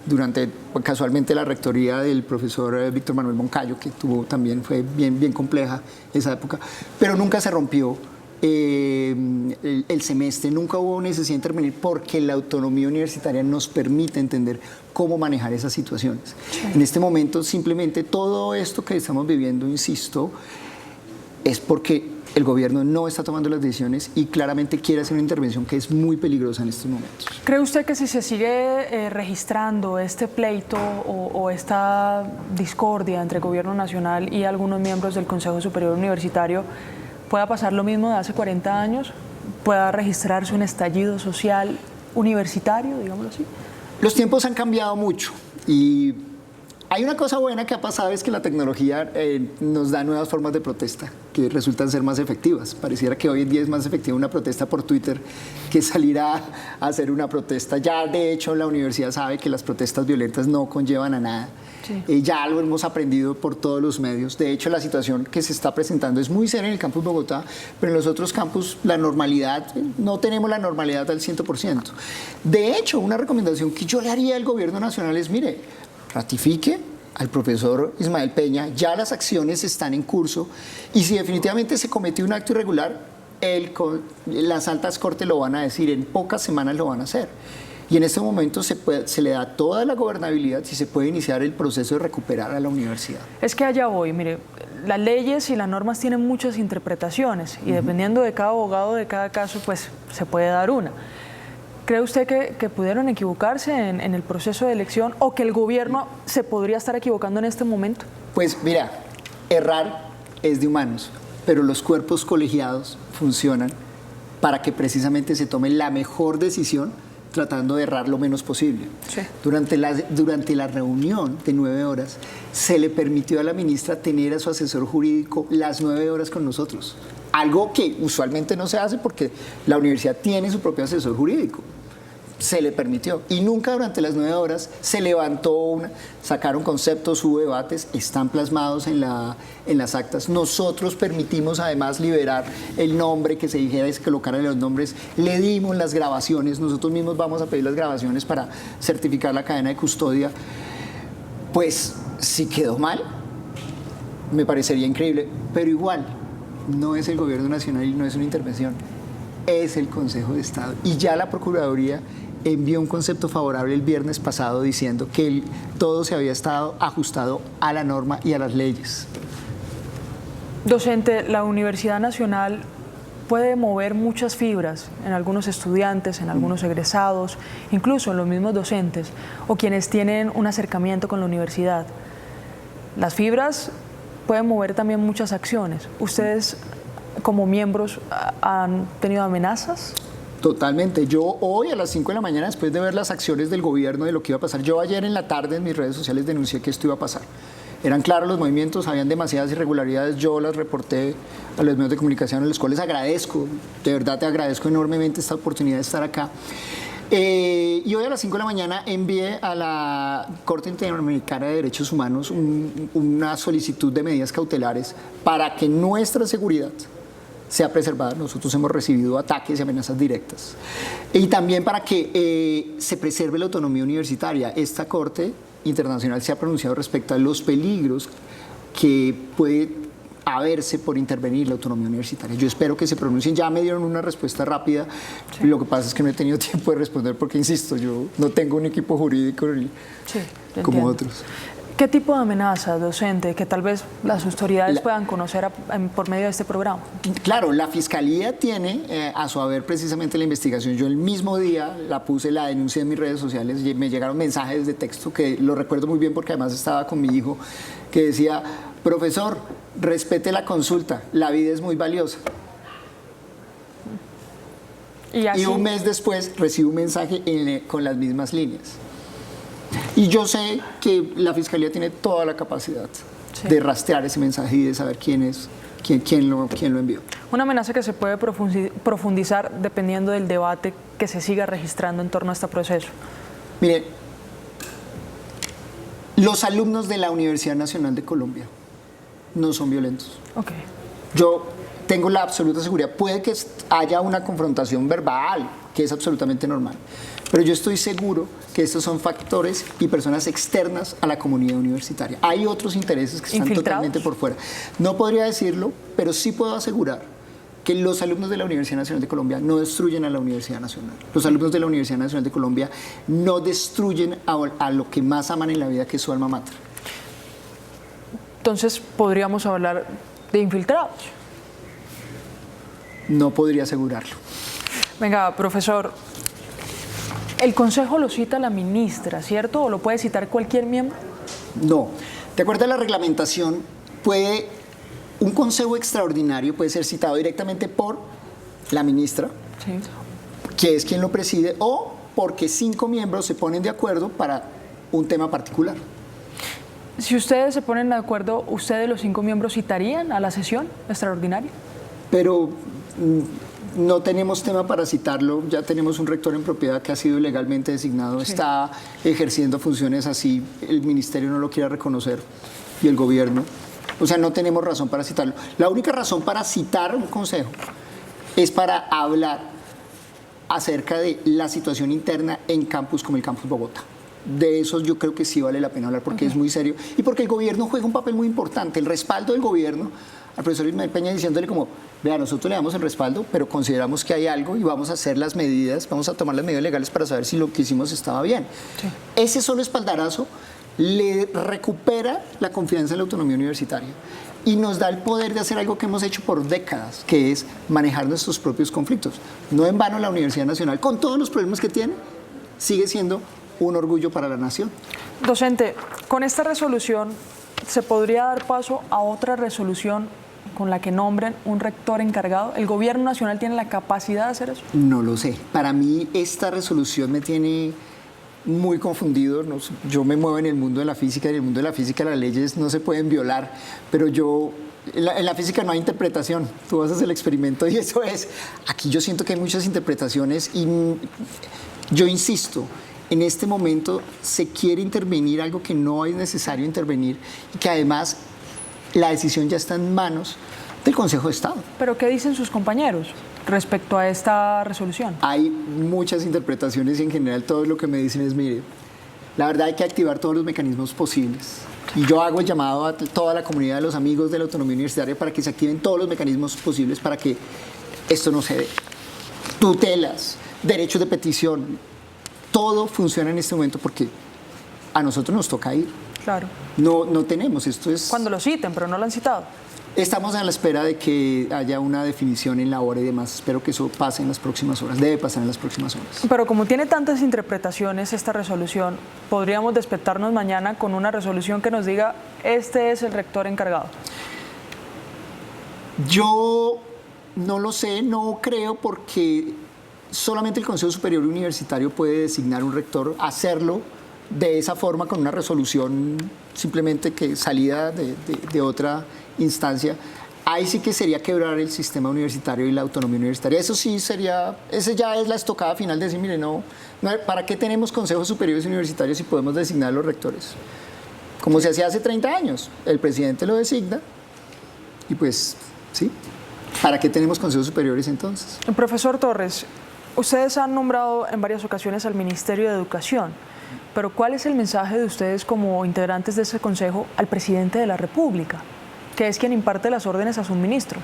durante casualmente la rectoría del profesor Víctor Manuel Moncayo, que también fue bien compleja esa época, pero nunca se rompió el semestre, nunca hubo necesidad de intervenir porque la autonomía universitaria nos permite entender cómo manejar esas situaciones. En este momento simplemente todo esto que estamos viviendo, insisto, es porque el gobierno no está tomando las decisiones y claramente quiere hacer una intervención que es muy peligrosa en estos momentos. ¿Cree usted que si se sigue registrando este pleito o esta discordia entre el gobierno nacional y algunos miembros del Consejo Superior Universitario, pueda pasar lo mismo de hace 40 años? ¿Pueda registrarse un estallido social universitario, digámoslo así? Los tiempos han cambiado mucho y hay una cosa buena que ha pasado, es que la tecnología nos da nuevas formas de protesta que resultan ser más efectivas. Pareciera que hoy en día es más efectiva una protesta por Twitter que salir a hacer una protesta. Ya de hecho la universidad sabe que las protestas violentas no conllevan a nada. Sí. Ya lo hemos aprendido por todos los medios. De hecho la situación que se está presentando es muy seria en el campus Bogotá, pero en los otros campus la normalidad, no tenemos la normalidad al 100%. De hecho, una recomendación que yo le haría al gobierno nacional es, mire, ratifique al profesor Ismael Peña, ya las acciones están en curso y si definitivamente se cometió un acto irregular, las altas cortes lo van a decir, en pocas semanas lo van a hacer. Y en este momento se le da toda la gobernabilidad si se puede iniciar el proceso de recuperar a la universidad. Es que allá voy, mire, las leyes y las normas tienen muchas interpretaciones y dependiendo de cada abogado, de cada caso, pues se puede dar una. ¿Cree usted que pudieron equivocarse en el proceso de elección o que el gobierno se podría estar equivocando en este momento? Pues mira, errar es de humanos, pero los cuerpos colegiados funcionan para que precisamente se tome la mejor decisión tratando de errar lo menos posible. Sí. Durante la reunión de 9 horas, se le permitió a la ministra tener a su asesor jurídico las 9 horas con nosotros. Algo que usualmente no se hace porque la universidad tiene su propio asesor jurídico. Se le permitió. Y nunca durante las 9 horas se levantó sacaron conceptos, hubo debates, están plasmados en las actas. Nosotros permitimos además liberar el nombre, que se dijera y se colocaran los nombres. Le dimos las grabaciones, nosotros mismos vamos a pedir las grabaciones para certificar la cadena de custodia. Pues si quedó mal, me parecería increíble, pero igual no es el gobierno nacional y no es una intervención, es el Consejo de Estado. Y ya la Procuraduría envió un concepto favorable el viernes pasado diciendo que todo se había estado ajustado a la norma y a las leyes. Docente, la Universidad Nacional puede mover muchas fibras en algunos estudiantes, en algunos egresados, incluso en los mismos docentes o quienes tienen un acercamiento con la universidad. Las fibras pueden mover también muchas acciones. ¿Ustedes como miembros han tenido amenazas? Totalmente. Yo hoy a las 5 de la mañana, después de ver las acciones del gobierno de lo que iba a pasar, yo ayer en la tarde en mis redes sociales denuncié que esto iba a pasar. Eran claros los movimientos, habían demasiadas irregularidades, yo las reporté a los medios de comunicación, a los cuales agradezco, de verdad te agradezco enormemente esta oportunidad de estar acá. Y hoy a las 5 de la mañana envié a la Corte Interamericana de Derechos Humanos una solicitud de medidas cautelares para que nuestra seguridad sea preservada. Nosotros hemos recibido ataques y amenazas directas. Y también para que se preserve la autonomía universitaria. Esta Corte Internacional se ha pronunciado respecto a los peligros que puede haberse por intervenir la autonomía universitaria. Yo espero que se pronuncien. Ya me dieron una respuesta rápida. Sí. Lo que pasa es que no he tenido tiempo de responder porque, insisto, yo no tengo un equipo jurídico como otros. ¿Qué tipo de amenaza, docente, que tal vez las autoridades puedan conocer por medio de este programa? Claro, la Fiscalía tiene a su haber precisamente la investigación. Yo el mismo día la denuncia en mis redes sociales y me llegaron mensajes de texto que lo recuerdo muy bien porque además estaba con mi hijo, que decía: profesor, respete la consulta, la vida es muy valiosa. Y un mes después recibo un mensaje con las mismas líneas. Y yo sé que la Fiscalía tiene toda la capacidad de rastrear ese mensaje y de saber quién lo envió. Una amenaza que se puede profundizar dependiendo del debate que se siga registrando en torno a este proceso. Mire, los alumnos de la Universidad Nacional de Colombia no son violentos. Okay. Yo tengo la absoluta seguridad. Puede que haya una confrontación verbal, que es absolutamente normal. Pero yo estoy seguro que estos son factores y personas externas a la comunidad universitaria. Hay otros intereses que están totalmente por fuera. No podría decirlo, pero sí puedo asegurar que los alumnos de la Universidad Nacional de Colombia no destruyen a la Universidad Nacional. Los alumnos de la Universidad Nacional de Colombia no destruyen a lo que más aman en la vida, que es su alma mater. Entonces, ¿podríamos hablar de infiltrados? No podría asegurarlo. Venga, profesor, el Consejo lo cita la ministra, ¿cierto? ¿O lo puede citar cualquier miembro? No. De acuerdo a la reglamentación, un Consejo Extraordinario puede ser citado directamente por la ministra, sí, que es quien lo preside, o porque 5 miembros se ponen de acuerdo para un tema particular. Si ustedes se ponen de acuerdo, ¿ustedes los 5 miembros citarían a la sesión extraordinaria? Pero no tenemos tema para citarlo, ya tenemos un rector en propiedad que ha sido legalmente designado, sí, está ejerciendo funciones así, el ministerio no lo quiere reconocer y el gobierno, o sea, no tenemos razón para citarlo. La única razón para citar un consejo es para hablar acerca de la situación interna en campus como el Campus Bogotá. De eso yo creo que sí vale la pena hablar porque es muy serio y porque el gobierno juega un papel muy importante, el respaldo del gobierno al profesor Ismael Peña diciéndole como, vea, nosotros le damos el respaldo, pero consideramos que hay algo y vamos a hacer las medidas, vamos a tomar las medidas legales para saber si lo que hicimos estaba bien. Sí. Ese solo espaldarazo le recupera la confianza en la autonomía universitaria y nos da el poder de hacer algo que hemos hecho por décadas, que es manejar nuestros propios conflictos. No en vano la Universidad Nacional, con todos los problemas que tiene, sigue siendo un orgullo para la nación. Docente, con esta resolución, ¿se podría dar paso a otra resolución con la que nombren un rector encargado? ¿El gobierno nacional tiene la capacidad de hacer eso? No lo sé. Para mí esta resolución me tiene muy confundido. Yo me muevo en el mundo de la física, y en el mundo de la física las leyes no se pueden violar, pero en la física no hay interpretación. Tú vas a hacer el experimento y eso es. Aquí yo siento que hay muchas interpretaciones y yo insisto, en este momento se quiere intervenir algo que no es necesario intervenir y que además la decisión ya está en manos del Consejo de Estado. ¿Pero qué dicen sus compañeros respecto a esta resolución? Hay muchas interpretaciones y en general todo lo que me dicen es, mire, la verdad hay que activar todos los mecanismos posibles. Y yo hago el llamado a toda la comunidad de los amigos de la autonomía universitaria para que se activen todos los mecanismos posibles para que esto no se dé. Tutelas, derechos de petición, todo funciona en este momento porque a nosotros nos toca ir. Claro. No tenemos, esto es... Cuando lo citen, pero no lo han citado. Estamos a la espera de que haya una definición en la hora y demás. Espero que eso pase en las próximas horas, debe pasar en las próximas horas. Pero como tiene tantas interpretaciones esta resolución, podríamos despertarnos mañana con una resolución que nos diga, este es el rector encargado. Yo no lo sé, no creo, porque solamente el Consejo Superior Universitario puede designar un rector, hacerlo de esa forma con una resolución simplemente que salida de otra instancia. Ahí sí que sería quebrar el sistema universitario y la autonomía universitaria. Eso sí sería, ese ya es la estocada final de decir, mire, no, ¿para qué tenemos consejos superiores universitarios si podemos designar a los rectores? Como se hacía hace 30 años, el presidente lo designa y pues, sí, ¿para qué tenemos consejos superiores entonces? Profesor Torres, ustedes han nombrado en varias ocasiones al Ministerio de Educación, pero ¿cuál es el mensaje de ustedes como integrantes de ese consejo al presidente de la República, que es quien imparte las órdenes a sus ministros?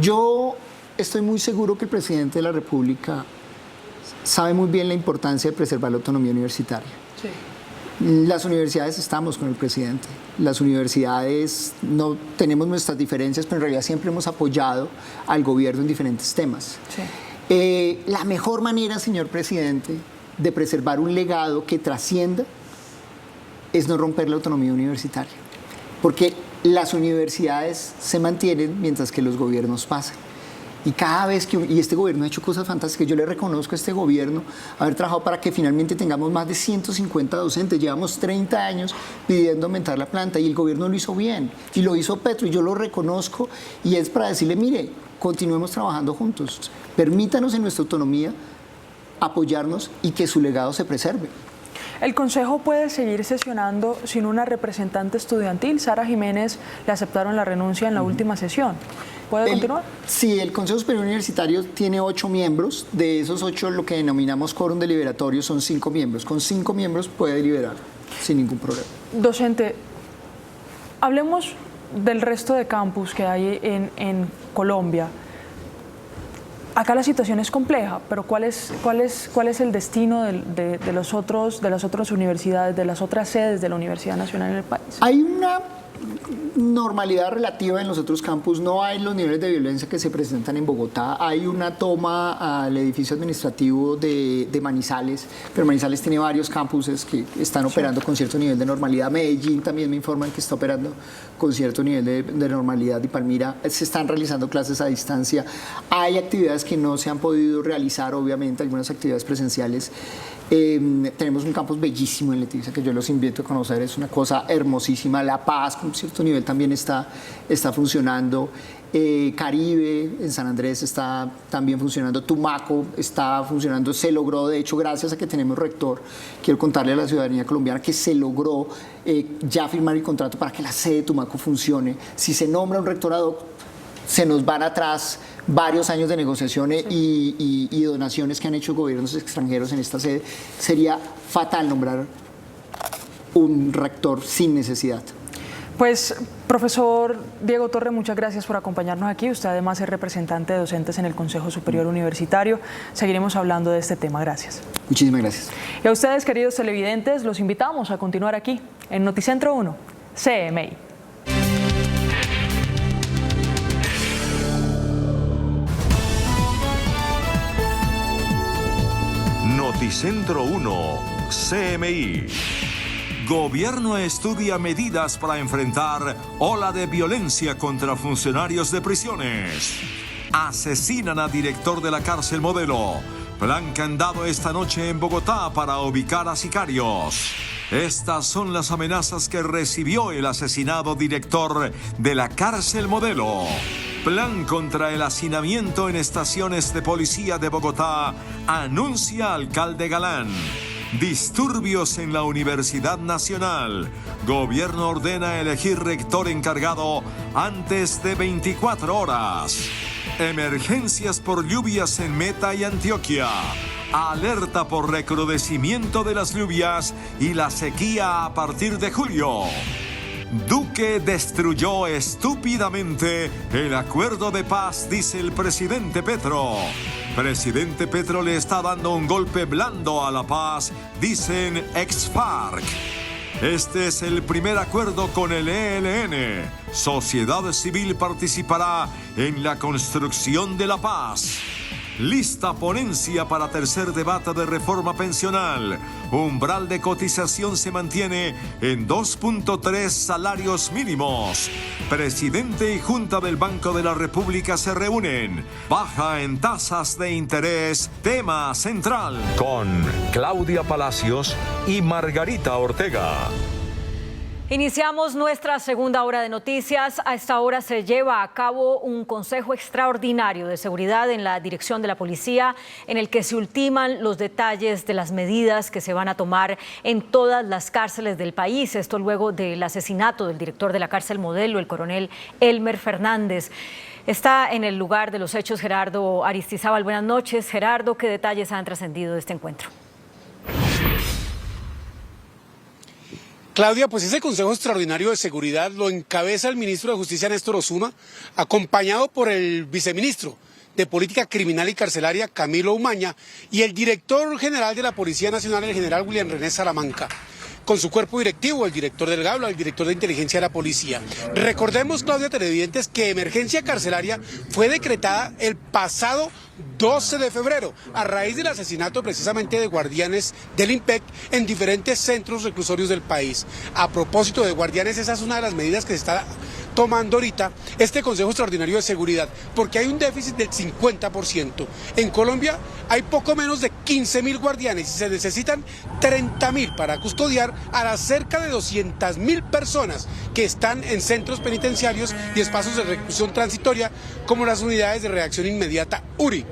Yo estoy muy seguro que el presidente de la República sabe muy bien la importancia de preservar la autonomía universitaria. Sí. Las universidades estamos con el presidente. Las universidades no tenemos nuestras diferencias, pero en realidad siempre hemos apoyado al gobierno en diferentes temas. Sí. La mejor manera, señor presidente, de preservar un legado que trascienda es no romper la autonomía universitaria. Porque las universidades se mantienen mientras que los gobiernos pasan. Y cada vez que... Y este gobierno ha hecho cosas fantásticas. Yo le reconozco a este gobierno haber trabajado para que finalmente tengamos más de 150 docentes. Llevamos 30 años pidiendo aumentar la planta y el gobierno lo hizo bien. Y lo hizo Petro y yo lo reconozco. Y es para decirle, mire, continuemos trabajando juntos. Permítanos en nuestra autonomía apoyarnos y que su legado se preserve. ¿El Consejo puede seguir sesionando sin una representante estudiantil? Sara Jiménez le aceptaron la renuncia en la última sesión. ¿Puede continuar? Sí, el Consejo Superior Universitario tiene 8 miembros. De esos 8, lo que denominamos quórum deliberatorio son 5 miembros. Con 5 miembros puede deliberar sin ningún problema. Docente, hablemos del resto de campus que hay en Colombia. Acá la situación es compleja, pero ¿cuál es el destino de las otras universidades, de las otras sedes de la Universidad Nacional en el país? Hay una normalidad relativa en los otros campus, no hay los niveles de violencia que se presentan en Bogotá, hay una toma al edificio administrativo de Manizales, pero Manizales tiene varios campuses que están operando con cierto nivel de normalidad. Medellín también me informan que está operando con cierto nivel de normalidad y Palmira se están realizando clases a distancia. Hay actividades que no se han podido realizar, obviamente, algunas actividades presenciales. Tenemos un campus bellísimo en Leticia que yo los invito a conocer, es una cosa hermosísima. La Paz con cierto nivel también está funcionando. Caribe en San Andrés está también funcionando. Tumaco está funcionando, se logró, de hecho, gracias a que tenemos rector. Quiero contarle a la ciudadanía colombiana que se logró ya firmar el contrato para que la sede de Tumaco funcione. Si se nombra un rector ad hoc, se nos van atrás varios años de negociaciones y donaciones que han hecho gobiernos extranjeros en esta sede. Sería fatal nombrar un rector sin necesidad. Pues, profesor Diego Torre, muchas gracias por acompañarnos aquí. Usted además es representante de docentes en el Consejo Superior Universitario. Seguiremos hablando de este tema. Gracias. Muchísimas gracias. Y a ustedes, queridos televidentes, los invitamos a continuar aquí en Noticentro 1, CMI. Noticentro 1, CMI. Gobierno estudia medidas para enfrentar ola de violencia contra funcionarios de prisiones. Asesinan a director de la cárcel Modelo. Plan candado esta noche en Bogotá para ubicar a sicarios. Estas son las amenazas que recibió el asesinado director de la cárcel Modelo. Plan contra el hacinamiento en estaciones de policía de Bogotá, anuncia alcalde Galán. Disturbios en la Universidad Nacional. Gobierno ordena elegir rector encargado antes de 24 horas. Emergencias por lluvias en Meta y Antioquia. Alerta por recrudecimiento de las lluvias y la sequía a partir de julio. Duque destruyó estúpidamente el acuerdo de paz, dice el presidente Petro. Presidente Petro le está dando un golpe blando a la paz, dicen ex-FARC. Este es el primer acuerdo con el ELN. Sociedad civil participará en la construcción de la paz. Lista ponencia para tercer debate de reforma pensional. Umbral de cotización se mantiene en 2.3 salarios mínimos. Presidente y Junta del Banco de la República se reúnen. Baja en tasas de interés, tema central. Con Claudia Palacios y Margarita Ortega. Iniciamos nuestra segunda hora de noticias. A esta hora se lleva a cabo un consejo extraordinario de seguridad en la dirección de la policía, en el que se ultiman los detalles de las medidas que se van a tomar en todas las cárceles del país. Esto luego del asesinato del director de la cárcel Modelo, el coronel Elmer Fernández. Está en el lugar de los hechos Gerardo Aristizábal. Buenas noches, Gerardo. ¿Qué detalles han trascendido de este encuentro? Claudia, pues ese Consejo Extraordinario de Seguridad lo encabeza el ministro de Justicia, Néstor Osuna, acompañado por el viceministro de Política Criminal y Carcelaria, Camilo Umaña, y el director general de la Policía Nacional, el general William René Salamanca, con su cuerpo directivo, el director del GABLA, el director de inteligencia de la policía. Recordemos, Claudia, televidentes, que emergencia carcelaria fue decretada el pasado 12 de febrero, a raíz del asesinato precisamente de guardianes del IMPEC en diferentes centros reclusorios del país. A propósito de guardianes, esa es una de las medidas que se está tomando ahorita este Consejo Extraordinario de Seguridad, porque hay un déficit del 50%. En Colombia hay poco menos de 15.000 guardianes y se necesitan 30.000 para custodiar a las cerca de 200.000 personas que están en centros penitenciarios y espacios de reclusión transitoria, como las unidades de reacción inmediata URI.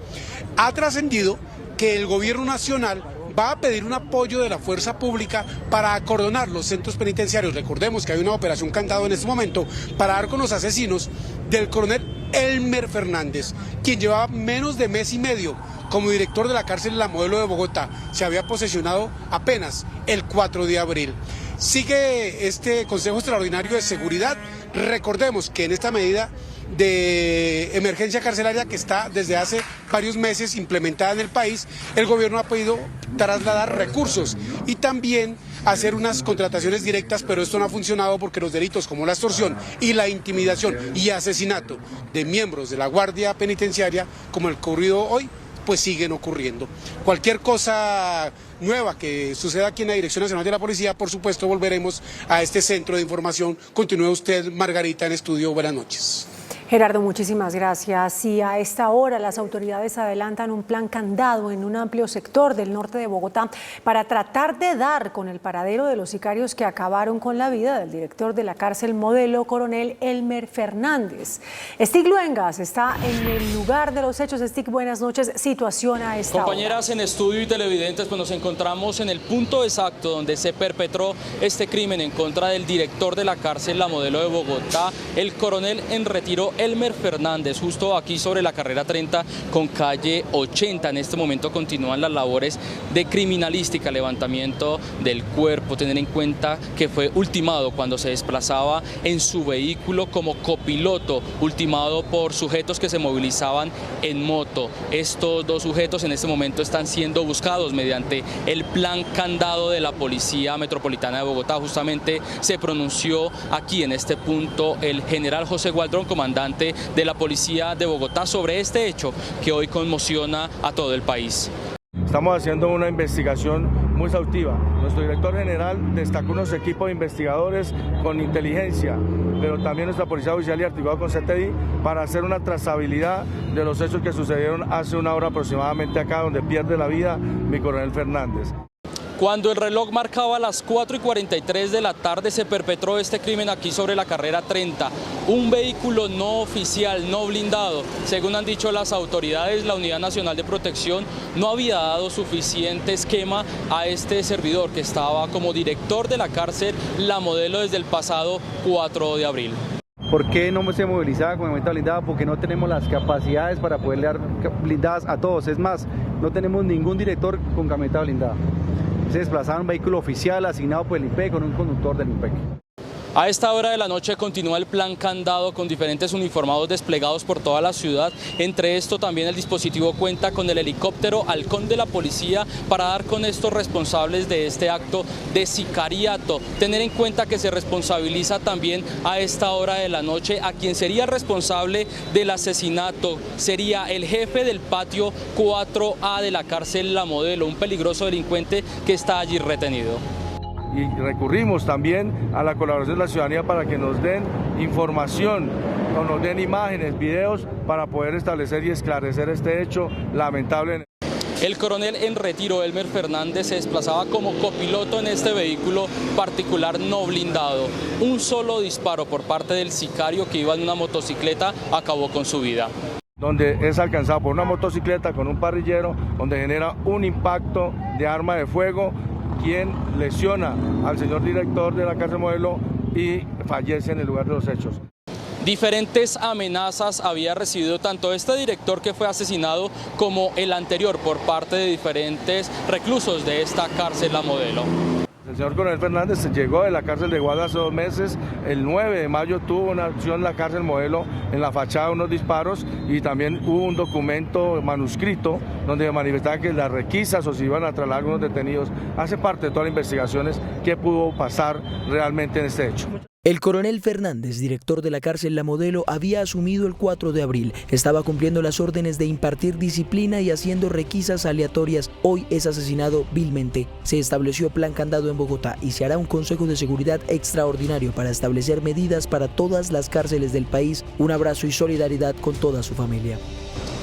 Ha trascendido que el gobierno nacional va a pedir un apoyo de la fuerza pública para acordonar los centros penitenciarios. Recordemos que hay una operación candado en este momento para dar con los asesinos del coronel Elmer Fernández, quien llevaba menos de mes y medio como director de la cárcel La Modelo de Bogotá. Se había posesionado apenas el 4 de abril. Sigue este Consejo Extraordinario de Seguridad. Recordemos que en esta medida de emergencia carcelaria que está desde hace varios meses implementada en el país, el gobierno ha podido trasladar recursos y también hacer unas contrataciones directas, pero esto no ha funcionado porque los delitos como la extorsión y la intimidación y asesinato de miembros de la Guardia Penitenciaria, como el ocurrido hoy, pues siguen ocurriendo. Cualquier cosa nueva que suceda aquí en la Dirección Nacional de la Policía, por supuesto volveremos a este centro de información. Continúe usted, Margarita, en estudio. Buenas noches. Gerardo, muchísimas gracias. Y a esta hora las autoridades adelantan un plan candado en un amplio sector del norte de Bogotá para tratar de dar con el paradero de los sicarios que acabaron con la vida del director de la cárcel Modelo, coronel Elmer Fernández. Stig Luengas está en el lugar de los hechos. Stig, buenas noches. Situación a esta Compañeras hora. En estudio y televidentes, pues nos encontramos en el punto exacto donde se perpetró este crimen en contra del director de la cárcel La Modelo de Bogotá, el coronel en retiro Elmer Fernández, justo aquí sobre la carrera 30 con calle 80. En este momento continúan las labores de criminalística, levantamiento del cuerpo, tener en cuenta que fue ultimado cuando se desplazaba en su vehículo como copiloto, ultimado por sujetos que se movilizaban en moto. Estos dos sujetos en este momento están siendo buscados mediante el plan candado de la Policía Metropolitana de Bogotá. Justamente se pronunció aquí en este punto el general José Gualdrón, comandante de la Policía de Bogotá, sobre este hecho que hoy conmociona a todo el país. Estamos haciendo una investigación muy exhaustiva. Nuestro director general destacó unos equipos de investigadores con inteligencia, pero también nuestra Policía Judicial y articulado con CTI para hacer una trazabilidad de los hechos que sucedieron hace una hora aproximadamente acá, donde pierde la vida mi coronel Fernández. Cuando el reloj marcaba las 4:43 de la tarde se perpetró este crimen aquí sobre la carrera 30. Un vehículo no oficial, no blindado. Según han dicho las autoridades, la Unidad Nacional de Protección no había dado suficiente esquema a este servidor que estaba como director de la cárcel La Modelo desde el pasado 4 de abril. ¿Por qué no se movilizaba con camioneta blindada? Porque no tenemos las capacidades para poder dar blindadas a todos. Es más, no tenemos ningún director con camioneta blindada. Se desplazaba un vehículo oficial asignado por el IMPEC con un conductor del IMPEC. A esta hora de la noche continúa el plan candado con diferentes uniformados desplegados por toda la ciudad. Entre esto también el dispositivo cuenta con el helicóptero Halcón de la policía para dar con estos responsables de este acto de sicariato. Tener en cuenta que se responsabiliza también a esta hora de la noche a quien sería el responsable del asesinato. Sería el jefe del patio 4A de la cárcel La Modelo, un peligroso delincuente que está allí retenido. Y recurrimos también a la colaboración de la ciudadanía para que nos den información, o nos den imágenes, videos, para poder establecer y esclarecer este hecho lamentable. El coronel en retiro, Elmer Fernández, se desplazaba como copiloto en este vehículo particular no blindado. Un solo disparo por parte del sicario que iba en una motocicleta acabó con su vida. Donde es alcanzado por una motocicleta con un parrillero, donde genera un impacto de arma de fuego, quien lesiona al señor director de la cárcel Modelo y fallece en el lugar de los hechos. Diferentes amenazas había recibido tanto este director que fue asesinado como el anterior por parte de diferentes reclusos de esta cárcel La Modelo. El señor coronel Fernández llegó de la cárcel de Guardia hace 2 meses. El 9 de mayo tuvo una acción en la cárcel Modelo, en la fachada unos disparos, y también hubo un documento manuscrito donde manifestaba que las requisas o si iban a trasladar algunos detenidos hace parte de todas las investigaciones que pudo pasar realmente en este hecho. El coronel Fernández, director de la cárcel La Modelo, había asumido el 4 de abril. Estaba cumpliendo las órdenes de impartir disciplina y haciendo requisas aleatorias. Hoy es asesinado vilmente. Se estableció plan candado en Bogotá y se hará un consejo de seguridad extraordinario para establecer medidas para todas las cárceles del país. Un abrazo y solidaridad con toda su familia.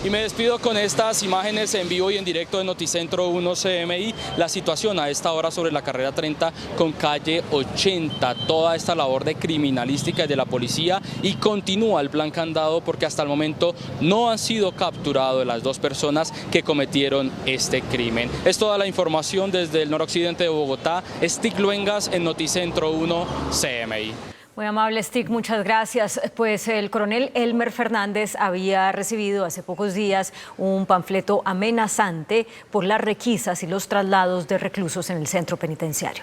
Y me despido con estas imágenes en vivo y en directo de Noticentro 1 CMI. La situación a esta hora sobre la carrera 30 con calle 80. Toda esta labor de criminalística de la policía, y continúa el plan candado porque hasta el momento no han sido capturadas las 2 personas que cometieron este crimen. Es toda la información desde el noroccidente de Bogotá. Stig Luengas en Noticentro 1 CMI. Muy amable, Stig, muchas gracias. Pues el coronel Elmer Fernández había recibido hace pocos días un panfleto amenazante por las requisas y los traslados de reclusos en el centro penitenciario.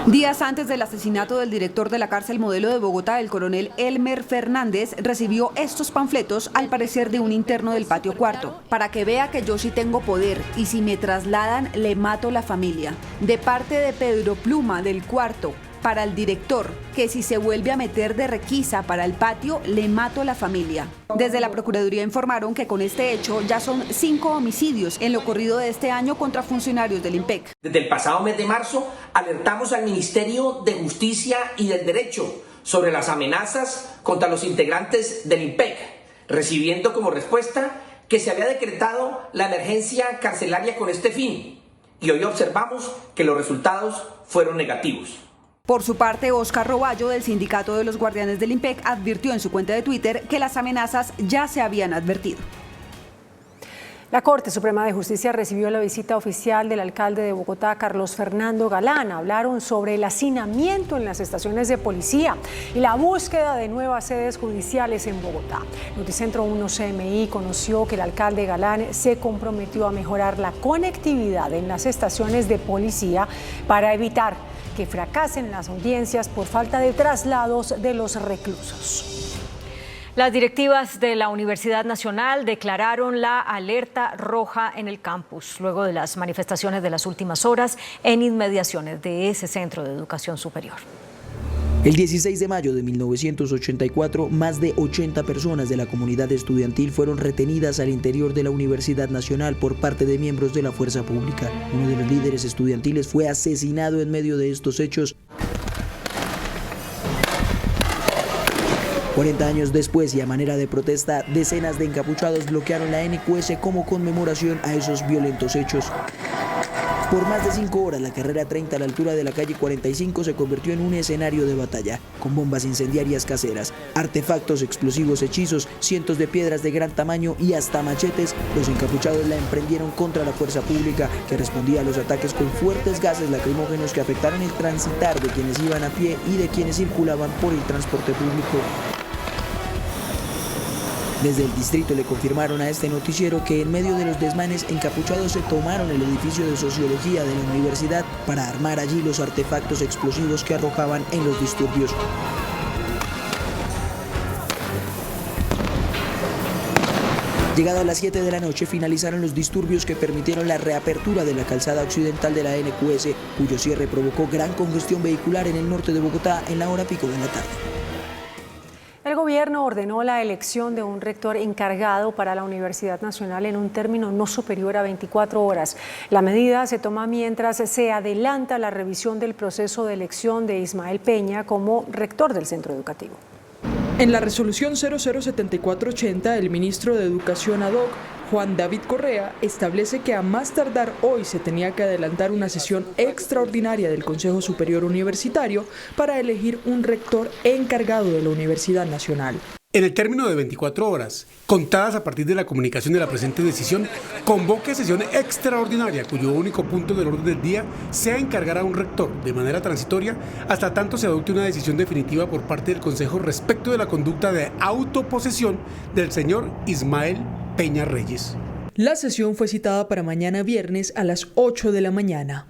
Días antes del asesinato del director de la cárcel Modelo de Bogotá, el coronel Elmer Fernández recibió estos panfletos, al parecer de un interno del patio 4. Para que vea que yo sí tengo poder y si me trasladan le mato la familia. De parte de Pedro Pluma del cuarto, para el director, que si se vuelve a meter de requisa para el patio, le mato la familia. Desde la Procuraduría informaron que con este hecho ya son 5 homicidios en lo corrido de este año contra funcionarios del IMPEC. Desde el pasado mes de marzo alertamos al Ministerio de Justicia y del Derecho sobre las amenazas contra los integrantes del IMPEC, recibiendo como respuesta que se había decretado la emergencia carcelaria con este fin, y hoy observamos que los resultados fueron negativos. Por su parte, Oscar Roballo, del Sindicato de los Guardianes del IMPEC, advirtió en su cuenta de Twitter que las amenazas ya se habían advertido. La Corte Suprema de Justicia recibió la visita oficial del alcalde de Bogotá, Carlos Fernando Galán. Hablaron sobre el hacinamiento en las estaciones de policía y la búsqueda de nuevas sedes judiciales en Bogotá. Noticentro 1 CMI conoció que el alcalde Galán se comprometió a mejorar la conectividad en las estaciones de policía para evitar que fracasen las audiencias por falta de traslados de los reclusos. Las directivas de la Universidad Nacional declararon la alerta roja en el campus luego de las manifestaciones de las últimas horas en inmediaciones de ese centro de educación superior. El 16 de mayo de 1984, más de 80 personas de la comunidad estudiantil fueron retenidas al interior de la Universidad Nacional por parte de miembros de la fuerza pública. Uno de los líderes estudiantiles fue asesinado en medio de estos hechos. 40 años después y a manera de protesta, decenas de encapuchados bloquearon la NQS como conmemoración a esos violentos hechos. Por más de 5 horas, la carrera 30 a la altura de la calle 45 se convirtió en un escenario de batalla, con bombas incendiarias caseras, artefactos explosivos, hechizos, cientos de piedras de gran tamaño y hasta machetes. Los encapuchados la emprendieron contra la fuerza pública, que respondía a los ataques con fuertes gases lacrimógenos que afectaron el transitar de quienes iban a pie y de quienes circulaban por el transporte público. Desde el distrito le confirmaron a este noticiero que en medio de los desmanes, encapuchados se tomaron el edificio de sociología de la universidad para armar allí los artefactos explosivos que arrojaban en los disturbios. Llegado a las 7 de la noche, finalizaron los disturbios que permitieron la reapertura de la calzada occidental de la NQS, cuyo cierre provocó gran congestión vehicular en el norte de Bogotá en la hora pico de la tarde. El gobierno ordenó la elección de un rector encargado para la Universidad Nacional en un término no superior a 24 horas. La medida se toma mientras se adelanta la revisión del proceso de elección de Ismael Peña como rector del centro educativo. En la resolución 007480, el ministro de Educación ad hoc, Juan David Correa, establece que a más tardar hoy se tenía que adelantar una sesión extraordinaria del Consejo Superior Universitario para elegir un rector encargado de la Universidad Nacional. En el término de 24 horas, contadas a partir de la comunicación de la presente decisión, convoque sesión extraordinaria cuyo único punto del orden del día sea encargar a un rector de manera transitoria hasta tanto se adopte una decisión definitiva por parte del Consejo respecto de la conducta de autoposesión del señor Ismael Peña Reyes. La sesión fue citada para mañana viernes a las 8 de la mañana.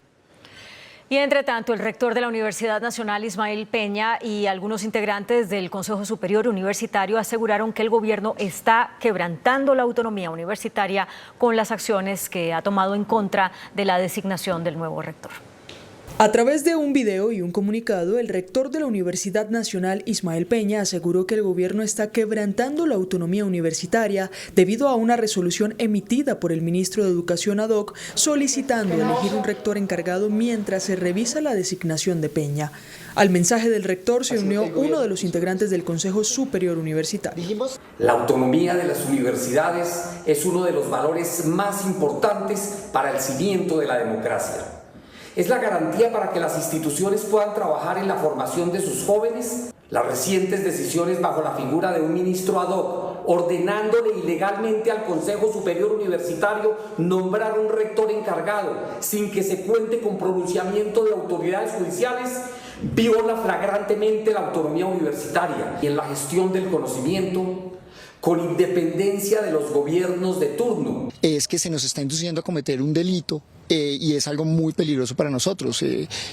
Y entre tanto, el rector de la Universidad Nacional, Ismael Peña, y algunos integrantes del Consejo Superior Universitario aseguraron que el gobierno está quebrantando la autonomía universitaria con las acciones que ha tomado en contra de la designación del nuevo rector. A través de un video y un comunicado, el rector de la Universidad Nacional, Ismael Peña, aseguró que el gobierno está quebrantando la autonomía universitaria debido a una resolución emitida por el ministro de Educación ad hoc solicitando elegir un rector encargado mientras se revisa la designación de Peña. Al mensaje del rector se unió uno de los integrantes del Consejo Superior Universitario. La autonomía de las universidades es uno de los valores más importantes para el cimiento de la democracia. Es la garantía para que las instituciones puedan trabajar en la formación de sus jóvenes. Las recientes decisiones bajo la figura de un ministro ad hoc, ordenándole ilegalmente al Consejo Superior Universitario nombrar un rector encargado sin que se cuente con pronunciamiento de autoridades judiciales, viola flagrantemente la autonomía universitaria y en la gestión del conocimiento, con independencia de los gobiernos de turno. Es que se nos está induciendo a cometer un delito y es algo muy peligroso para nosotros.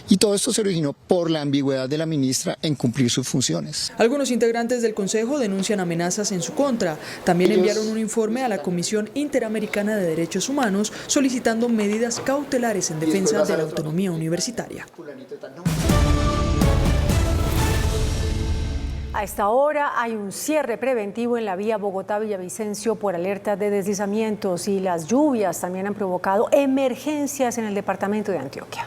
Y todo esto se originó por la ambigüedad de la ministra en cumplir sus funciones. Algunos integrantes del Consejo denuncian amenazas en su contra. También enviaron un informe a la Comisión Interamericana de Derechos Humanos solicitando medidas cautelares en defensa de la autonomía universitaria. A esta hora hay un cierre preventivo en la vía Bogotá-Villavicencio por alerta de deslizamientos y las lluvias también han provocado emergencias en el departamento de Antioquia.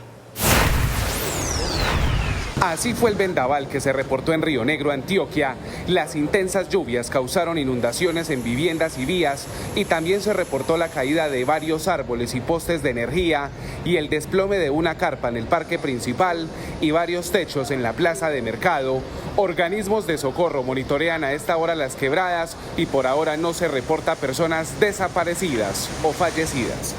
Así fue el vendaval que se reportó en Río Negro, Antioquia. Las intensas lluvias causaron inundaciones en viviendas y vías y también se reportó la caída de varios árboles y postes de energía y el desplome de una carpa en el parque principal y varios techos en la plaza de mercado. Organismos de socorro monitorean a esta hora las quebradas y por ahora no se reporta personas desaparecidas o fallecidas.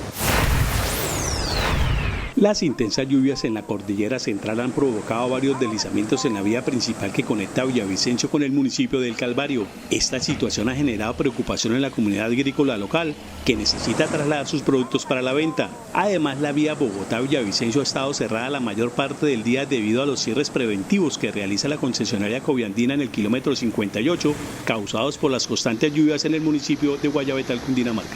Las intensas lluvias en la cordillera central han provocado varios deslizamientos en la vía principal que conecta Villavicencio con el municipio del Calvario. Esta situación ha generado preocupación en la comunidad agrícola local, que necesita trasladar sus productos para la venta. Además, la vía Bogotá-Villavicencio ha estado cerrada la mayor parte del día debido a los cierres preventivos que realiza la concesionaria Coviandina en el kilómetro 58, causados por las constantes lluvias en el municipio de Guayabetal, Cundinamarca.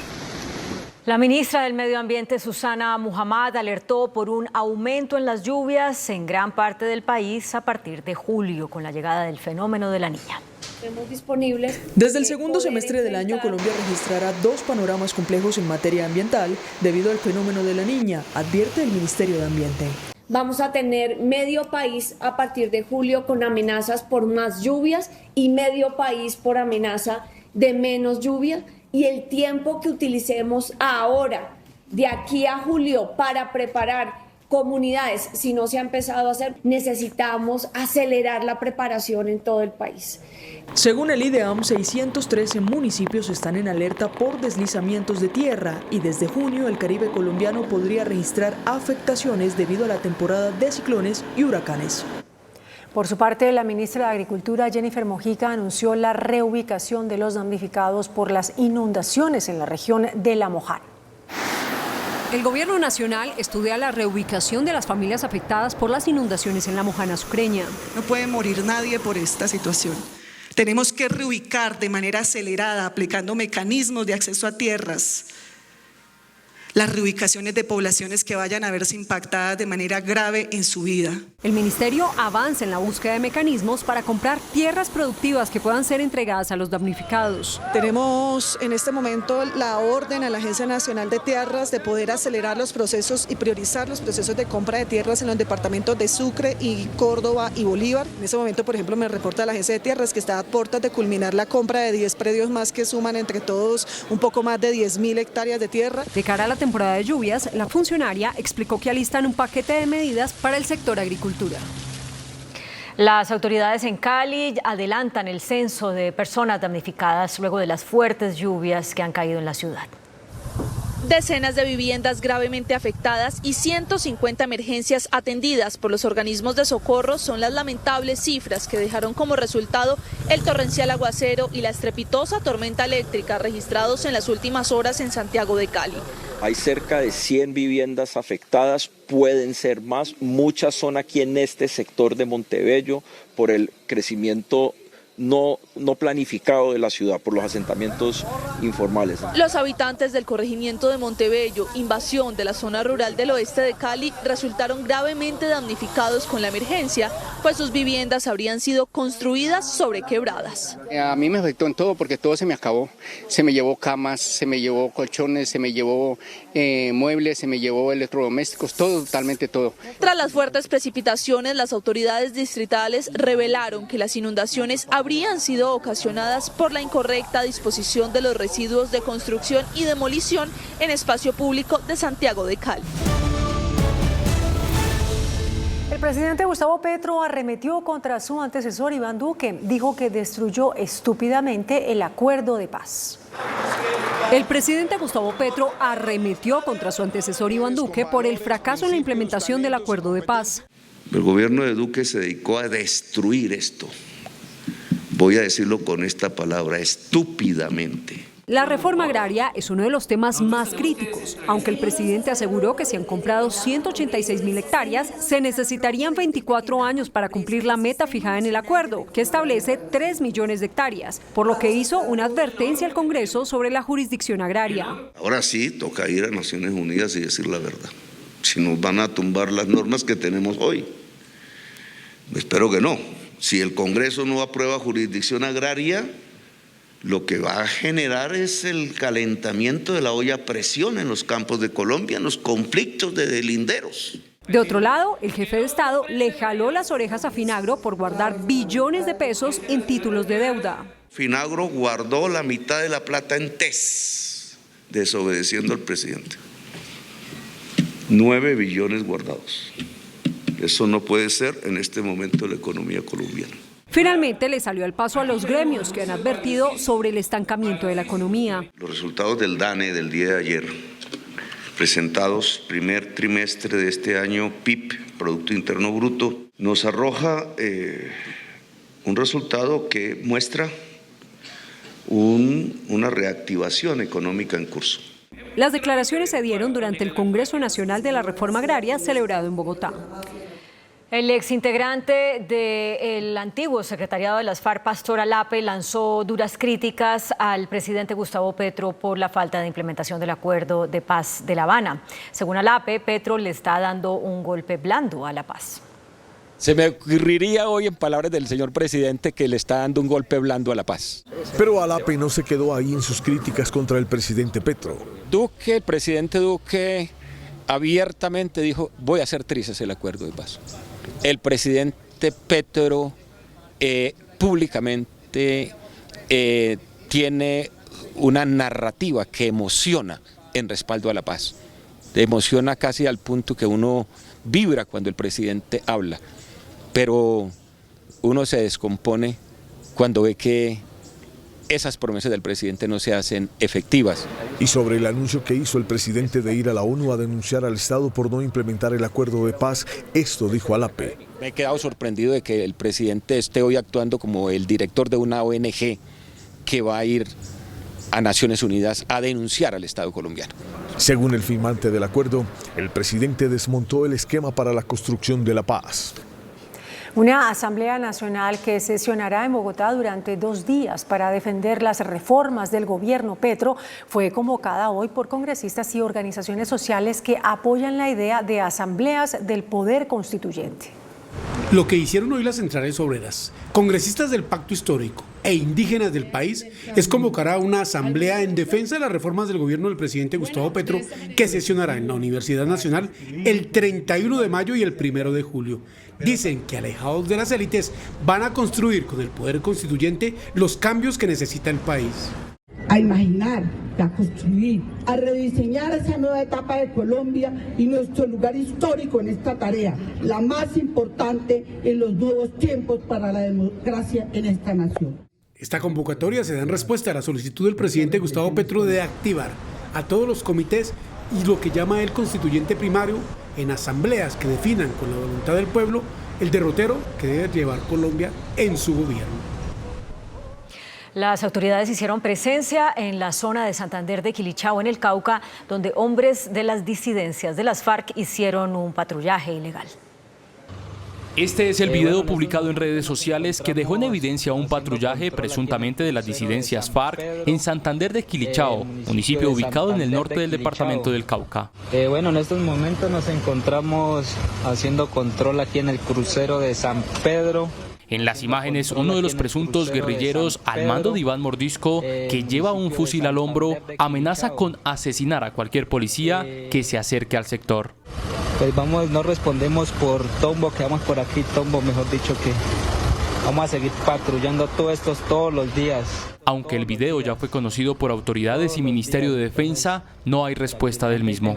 La ministra del Medio Ambiente, Susana Muhammad, alertó por un aumento en las lluvias en gran parte del país a partir de julio, con la llegada del fenómeno de la Niña. Desde el segundo semestre del año, Colombia registrará dos panoramas complejos en materia ambiental debido al fenómeno de la Niña, advierte el Ministerio de Ambiente. Vamos a tener medio país a partir de julio con amenazas por más lluvias y medio país por amenaza de menos lluvia. Y el tiempo que utilicemos ahora, de aquí a julio, para preparar comunidades, si no se ha empezado a hacer, necesitamos acelerar la preparación en todo el país. Según el IDEAM, 613 municipios están en alerta por deslizamientos de tierra y desde junio el Caribe colombiano podría registrar afectaciones debido a la temporada de ciclones y huracanes. Por su parte, la ministra de Agricultura, Jennifer Mojica, anunció la reubicación de los damnificados por las inundaciones en la región de La Mojana. El gobierno nacional estudia la reubicación de las familias afectadas por las inundaciones en La Mojana sucreña. No puede morir nadie por esta situación. Tenemos que reubicar de manera acelerada, aplicando mecanismos de acceso a tierras, las reubicaciones de poblaciones que vayan a verse impactadas de manera grave en su vida. El ministerio avanza en la búsqueda de mecanismos para comprar tierras productivas que puedan ser entregadas a los damnificados. Tenemos en este momento la orden a la Agencia Nacional de Tierras de poder acelerar los procesos y priorizar los procesos de compra de tierras en los departamentos de Sucre y Córdoba y Bolívar. En este momento, por ejemplo, me reporta la Agencia de Tierras que está a puertas de culminar la compra de 10 predios más que suman entre todos un poco más de 10.000 hectáreas de tierra. De cara a la temporada de lluvias, la funcionaria explicó que alistan un paquete de medidas para el sector agricultura. Las autoridades en Cali adelantan el censo de personas damnificadas luego de las fuertes lluvias que han caído en la ciudad. Decenas de viviendas gravemente afectadas y 150 emergencias atendidas por los organismos de socorro son las lamentables cifras que dejaron como resultado el torrencial aguacero y la estrepitosa tormenta eléctrica registrados en las últimas horas en Santiago de Cali. Hay cerca de 100 viviendas afectadas, pueden ser más, muchas son aquí en este sector de Montebello por el crecimiento no planificado de la ciudad, por los asentamientos informales. Los habitantes del corregimiento de Montebello, invasión de la zona rural del oeste de Cali, resultaron gravemente damnificados con la emergencia, pues sus viviendas habrían sido construidas sobre quebradas. A mí me afectó en todo porque todo se me acabó. Se me llevó camas, se me llevó colchones, se me llevó muebles, se me llevó electrodomésticos, todo, totalmente todo. Tras las fuertes precipitaciones, las autoridades distritales revelaron que las inundaciones habrían sido ocasionadas por la incorrecta disposición de los residuos de construcción y demolición en espacio público de Santiago de Cali. El presidente Gustavo Petro arremetió contra su antecesor Iván Duque. Dijo que destruyó estúpidamente el acuerdo de paz. El presidente Gustavo Petro arremetió contra su antecesor Iván Duque por el fracaso en la implementación del acuerdo de paz. El gobierno de Duque se dedicó a destruir esto. Voy a decirlo con esta palabra, estúpidamente. La reforma agraria es uno de los temas más críticos, aunque el presidente aseguró que si han comprado 186.000 hectáreas, se necesitarían 24 años para cumplir la meta fijada en el acuerdo, que establece 3 millones de hectáreas, por lo que hizo una advertencia al Congreso sobre la jurisdicción agraria. Ahora sí, toca ir a Naciones Unidas y decir la verdad, si nos van a tumbar las normas que tenemos hoy. Espero que no. Si el Congreso no aprueba jurisdicción agraria, lo que va a generar es el calentamiento de la olla a presión en los campos de Colombia, en los conflictos de linderos. De otro lado, el jefe de Estado le jaló las orejas a Finagro por guardar billones de pesos en títulos de deuda. Finagro guardó la mitad de la plata en TES, desobedeciendo al presidente. 9 billones guardados. Eso no puede ser en este momento de la economía colombiana. Finalmente le salió al paso a los gremios que han advertido sobre el estancamiento de la economía. Los resultados del DANE del día de ayer, presentados primer trimestre de este año, PIB, Producto Interno Bruto, nos arroja un resultado que muestra una reactivación económica en curso. Las declaraciones se dieron durante el Congreso Nacional de la Reforma Agraria celebrado en Bogotá. El exintegrante del antiguo secretariado de las FARC, Pastor Alape, lanzó duras críticas al presidente Gustavo Petro por la falta de implementación del acuerdo de paz de La Habana. Según Alape, Petro le está dando un golpe blando a la paz. Se me ocurriría hoy, en palabras del señor presidente, que le está dando un golpe blando a la paz. Pero Alape no se quedó ahí en sus críticas contra el presidente Petro. El presidente Duque, abiertamente dijo: voy a hacer trizas el acuerdo de paz. El presidente Petro públicamente tiene una narrativa que emociona en respaldo a la paz. Emociona casi al punto que uno vibra cuando el presidente habla, pero uno se descompone cuando ve que esas promesas del presidente no se hacen efectivas. Y sobre el anuncio que hizo el presidente de ir a la ONU a denunciar al Estado por no implementar el acuerdo de paz, esto dijo Alape. Me he quedado sorprendido de que el presidente esté hoy actuando como el director de una ONG que va a ir a Naciones Unidas a denunciar al Estado colombiano. Según el firmante del acuerdo, el presidente desmontó el esquema para la construcción de la paz. Una Asamblea Nacional que sesionará en Bogotá durante 2 días para defender las reformas del gobierno Petro fue convocada hoy por congresistas y organizaciones sociales que apoyan la idea de asambleas del poder constituyente. Lo que hicieron hoy las centrales obreras, congresistas del Pacto Histórico e indígenas del país es convocar a una asamblea en defensa de las reformas del gobierno del presidente Gustavo Petro que sesionará en la Universidad Nacional el 31 de mayo y el 1 de julio. Dicen que alejados de las élites van a construir con el poder constituyente los cambios que necesita el país. A imaginar, a construir, a rediseñar esa nueva etapa de Colombia y nuestro lugar histórico en esta tarea, la más importante en los nuevos tiempos para la democracia en esta nación. Esta convocatoria se da en respuesta a la solicitud del presidente Gustavo Petro de activar a todos los comités y lo que llama el constituyente primario en asambleas que definan con la voluntad del pueblo el derrotero que debe llevar Colombia en su gobierno. Las autoridades hicieron presencia en la zona de Santander de Quilichao, en el Cauca, donde hombres de las disidencias de las FARC hicieron un patrullaje ilegal. Este es el video publicado en redes sociales que dejó en evidencia un patrullaje presuntamente de las disidencias FARC en Santander de Quilichao, municipio ubicado en el norte del departamento del Cauca. Bueno, en estos momentos nos encontramos haciendo control aquí en el crucero de San Pedro. En las imágenes, uno de los presuntos guerrilleros al mando de Iván Mordisco, que lleva un fusil al hombro, amenaza con asesinar a cualquier policía que se acerque al sector. Pues vamos, no respondemos por Tombo, quedamos por aquí, Tombo, mejor dicho, que vamos a seguir patrullando todos los días. Aunque el video ya fue conocido por autoridades y Ministerio de Defensa, no hay respuesta del mismo.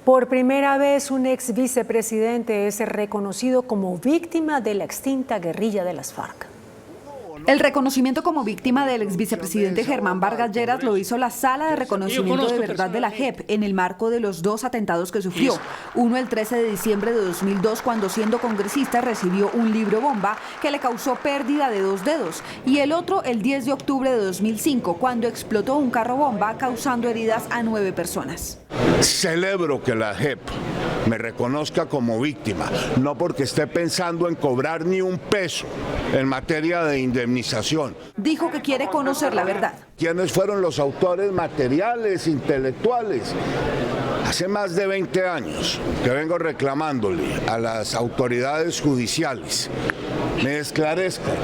Por primera vez, un ex vicepresidente es reconocido como víctima de la extinta guerrilla de las FARC. El reconocimiento como víctima del ex vicepresidente Germán Vargas Lleras lo hizo la Sala de Reconocimiento de Verdad de la JEP en el marco de los 2 atentados que sufrió. Uno el 13 de diciembre de 2002, cuando siendo congresista recibió un libro bomba que le causó pérdida de 2 dedos. Y el otro el 10 de octubre de 2005, cuando explotó un carro bomba causando heridas a 9 personas. Celebro que la JEP me reconozca como víctima, no porque esté pensando en cobrar ni un peso en materia de indemnización. Dijo que quiere conocer la verdad. ¿Quiénes fueron los autores materiales, intelectuales? Hace más de 20 años que vengo reclamándole a las autoridades judiciales me esclarezcan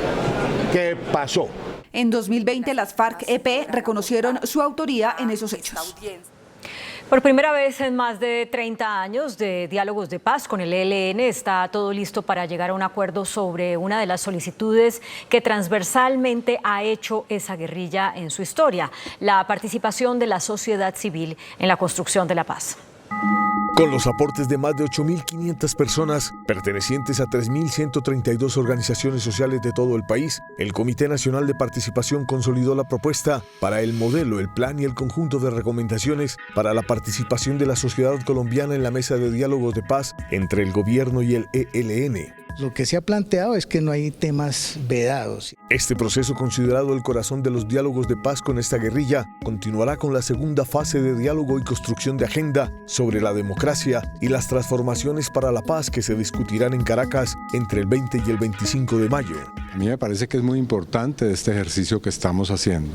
qué pasó. En 2020 las FARC-EP reconocieron su autoría en esos hechos. Por primera vez en más de 30 años de diálogos de paz con el ELN, está todo listo para llegar a un acuerdo sobre una de las solicitudes que transversalmente ha hecho esa guerrilla en su historia: la participación de la sociedad civil en la construcción de la paz. Con los aportes de más de 8.500 personas pertenecientes a 3.132 organizaciones sociales de todo el país, el Comité Nacional de Participación consolidó la propuesta para el modelo, el plan y el conjunto de recomendaciones para la participación de la sociedad colombiana en la mesa de diálogos de paz entre el gobierno y el ELN. Lo que se ha planteado es que no hay temas vedados. Este proceso, considerado el corazón de los diálogos de paz con esta guerrilla, continuará con la segunda fase de diálogo y construcción de agenda sobre la democracia y las transformaciones para la paz que se discutirán en Caracas entre el 20 y el 25 de mayo. A mí me parece que es muy importante este ejercicio que estamos haciendo,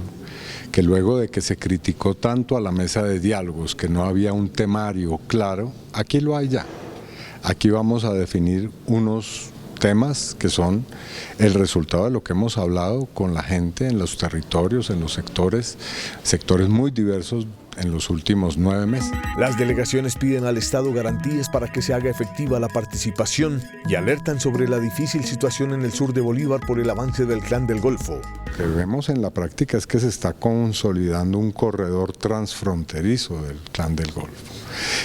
que luego de que se criticó tanto a la mesa de diálogos, que no había un temario claro, aquí lo hay ya. Aquí vamos a definir unos temas que son el resultado de lo que hemos hablado con la gente en los territorios, en los sectores muy diversos en los últimos 9 meses. Las delegaciones piden al Estado garantías para que se haga efectiva la participación y alertan sobre la difícil situación en el sur de Bolívar por el avance del Clan del Golfo. Lo que vemos en la práctica es que se está consolidando un corredor transfronterizo del Clan del Golfo,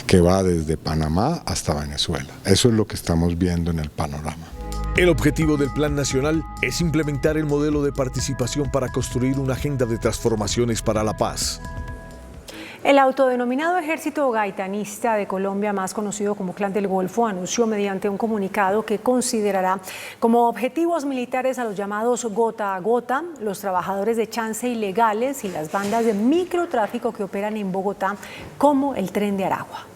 que va desde Panamá hasta Venezuela. Eso es lo que estamos viendo en el panorama. El objetivo del Plan Nacional es implementar el modelo de participación para construir una agenda de transformaciones para la paz. El autodenominado Ejército Gaitanista de Colombia, más conocido como Clan del Golfo, anunció mediante un comunicado que considerará como objetivos militares a los llamados gota a gota, los trabajadores de chance ilegales y las bandas de microtráfico que operan en Bogotá, como el Tren de Aragua.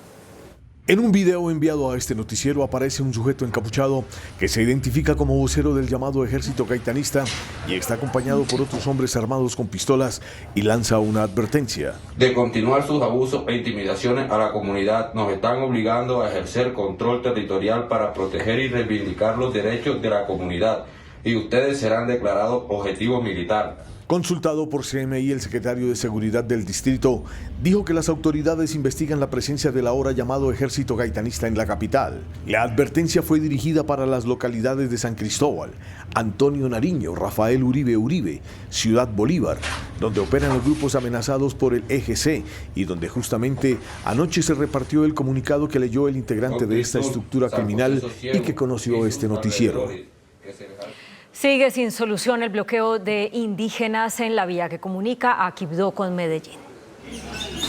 En un video enviado a este noticiero aparece un sujeto encapuchado que se identifica como vocero del llamado Ejército Gaitanista y está acompañado por otros hombres armados con pistolas y lanza una advertencia. De continuar sus abusos e intimidaciones a la comunidad, nos están obligando a ejercer control territorial para proteger y reivindicar los derechos de la comunidad, y ustedes serán declarados objetivo militar. Consultado por CMI, el secretario de Seguridad del distrito dijo que las autoridades investigan la presencia del ahora llamado Ejército Gaitanista en la capital. La advertencia fue dirigida para las localidades de San Cristóbal, Antonio Nariño, Rafael Uribe, Ciudad Bolívar, donde operan los grupos amenazados por el EGC y donde justamente anoche se repartió el comunicado que leyó el integrante de esta estructura criminal y que conoció este noticiero. Sigue sin solución el bloqueo de indígenas en la vía que comunica a Quibdó con Medellín.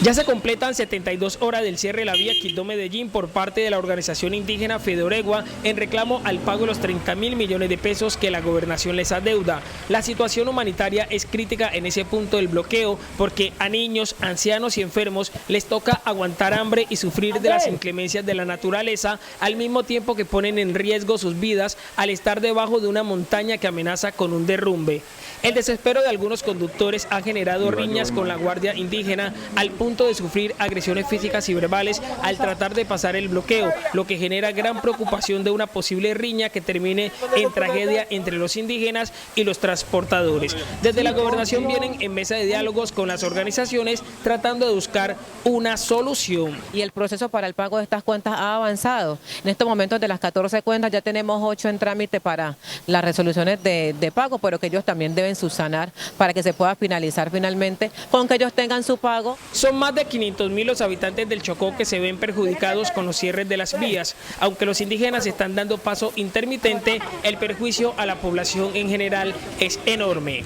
Ya se completan 72 horas del cierre de la vía Quibdó-Medellín por parte de la organización indígena Fedoregua en reclamo al pago de los 30.000 millones de pesos que la gobernación les adeuda. La situación humanitaria es crítica en ese punto del bloqueo porque a niños, ancianos y enfermos les toca aguantar hambre y sufrir de las inclemencias de la naturaleza, al mismo tiempo que ponen en riesgo sus vidas al estar debajo de una montaña que amenaza con un derrumbe. El desespero de algunos conductores ha generado riñas con la Guardia Indígena al punto de sufrir agresiones físicas y verbales al tratar de pasar el bloqueo, lo que genera gran preocupación de una posible riña que termine en tragedia entre los indígenas y los transportadores. Desde la gobernación vienen en mesa de diálogos con las organizaciones tratando de buscar una solución. Y el proceso para el pago de estas cuentas ha avanzado. En estos momentos de las 14 cuentas ya tenemos 8 en trámite para las resoluciones de pago, pero que ellos también deben subsanar para que se pueda finalizar finalmente con que ellos tengan su pago. Son más de 500.000 los habitantes del Chocó que se ven perjudicados con los cierres de las vías. Aunque los indígenas están dando paso intermitente, el perjuicio a la población en general es enorme.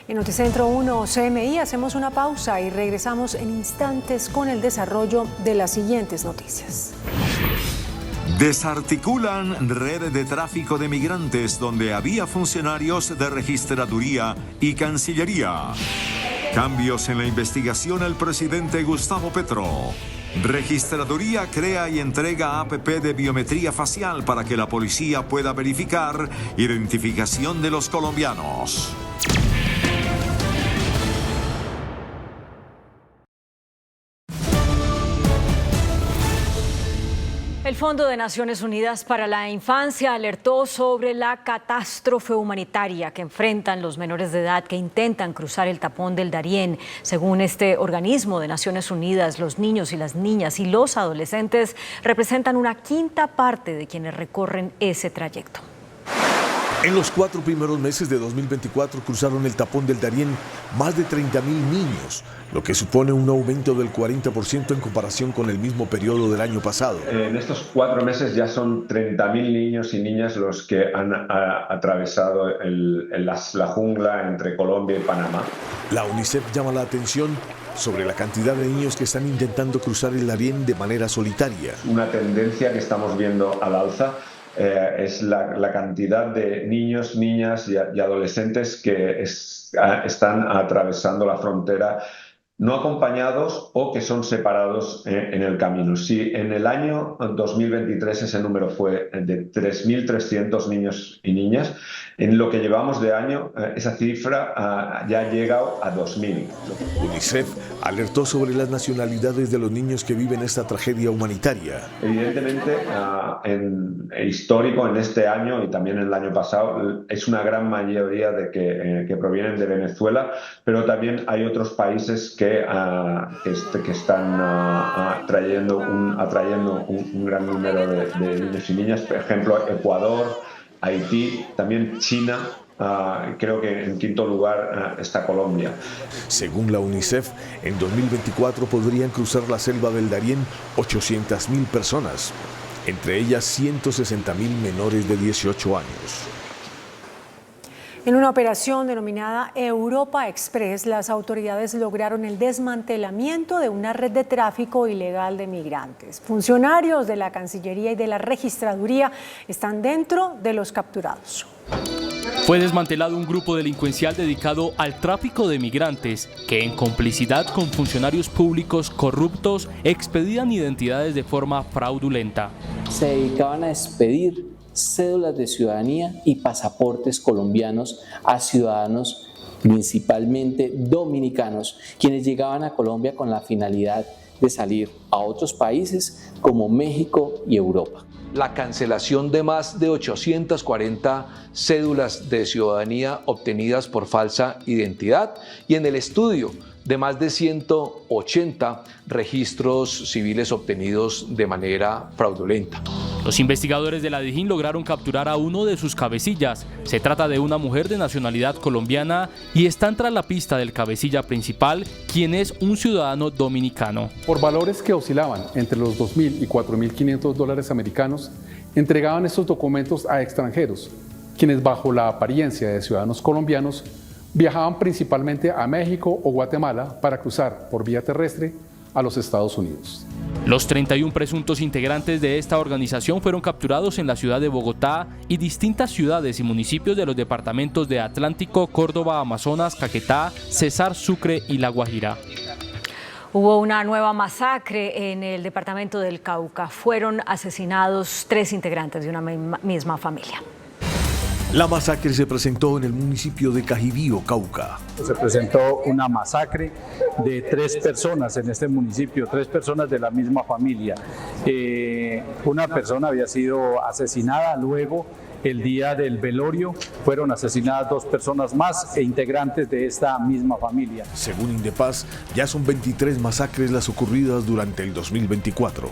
En Noticentro 1 CMI hacemos una pausa y regresamos en instantes con el desarrollo de las siguientes noticias. Desarticulan redes de tráfico de migrantes donde había funcionarios de registraduría y cancillería. Cambios en la investigación al presidente Gustavo Petro. Registraduría crea y entrega APP de biometría facial para que la policía pueda verificar identificación de los colombianos. El Fondo de Naciones Unidas para la Infancia alertó sobre la catástrofe humanitaria que enfrentan los menores de edad que intentan cruzar el tapón del Darién. Según este organismo de Naciones Unidas, los niños y las niñas y los adolescentes representan una quinta parte de quienes recorren ese trayecto. En los 4 primeros meses de 2024 cruzaron el tapón del Darién más de 30.000 niños, lo que supone un aumento del 40% en comparación con el mismo periodo del año pasado. En estos 4 meses ya son 30.000 niños y niñas los que han atravesado la jungla entre Colombia y Panamá. La UNICEF llama la atención sobre la cantidad de niños que están intentando cruzar el Darién de manera solitaria. Una tendencia que estamos viendo al alza es la cantidad de niños, niñas y adolescentes que están atravesando la frontera no acompañados o que son separados en el camino. Si en el año 2023 ese número fue de 3.300 niños y niñas, en lo que llevamos de año esa cifra ya ha llegado a 2.000. UNICEF alertó sobre las nacionalidades de los niños que viven esta tragedia humanitaria. Evidentemente, histórico en este año y también en el año pasado, es una gran mayoría de que provienen de Venezuela, pero también hay otros países que están atrayendo un gran número de niños y niñas, por ejemplo Ecuador, Haití, también China. Creo que en quinto lugar está Colombia. Según la UNICEF, en 2024 podrían cruzar la selva del Darién 800.000 personas, entre ellas 160.000 menores de 18 años. En una operación denominada Europa Express, las autoridades lograron el desmantelamiento de una red de tráfico ilegal de migrantes. Funcionarios de la Cancillería y de la Registraduría están dentro de los capturados. Fue desmantelado un grupo delincuencial dedicado al tráfico de migrantes que, en complicidad con funcionarios públicos corruptos, expedían identidades de forma fraudulenta. Se dedicaban a expedir cédulas de ciudadanía y pasaportes colombianos a ciudadanos principalmente dominicanos, quienes llegaban a Colombia con la finalidad de salir a otros países como México y Europa. La cancelación de más de 840 cédulas de ciudadanía obtenidas por falsa identidad y en el estudio de más de 180 registros civiles obtenidos de manera fraudulenta. Los investigadores de la DIJÍN lograron capturar a uno de sus cabecillas. Se trata de una mujer de nacionalidad colombiana y están tras la pista del cabecilla principal, quien es un ciudadano dominicano. Por valores que oscilaban entre los $2.000 y $4.500 americanos, entregaban estos documentos a extranjeros, quienes bajo la apariencia de ciudadanos colombianos viajaban principalmente a México o Guatemala para cruzar por vía terrestre a los Estados Unidos. Los 31 presuntos integrantes de esta organización fueron capturados en la ciudad de Bogotá y distintas ciudades y municipios de los departamentos de Atlántico, Córdoba, Amazonas, Caquetá, Cesar, Sucre y La Guajira. Hubo una nueva masacre en el departamento del Cauca. Fueron asesinados 3 integrantes de una misma familia. La masacre se presentó en el municipio de Cajibío, Cauca. Se presentó una masacre de 3 personas en este municipio, 3 personas de la misma familia. Una persona había sido asesinada, luego el día del velorio fueron asesinadas 2 personas más e integrantes de esta misma familia. Según Indepaz, ya son 23 masacres las ocurridas durante el 2024.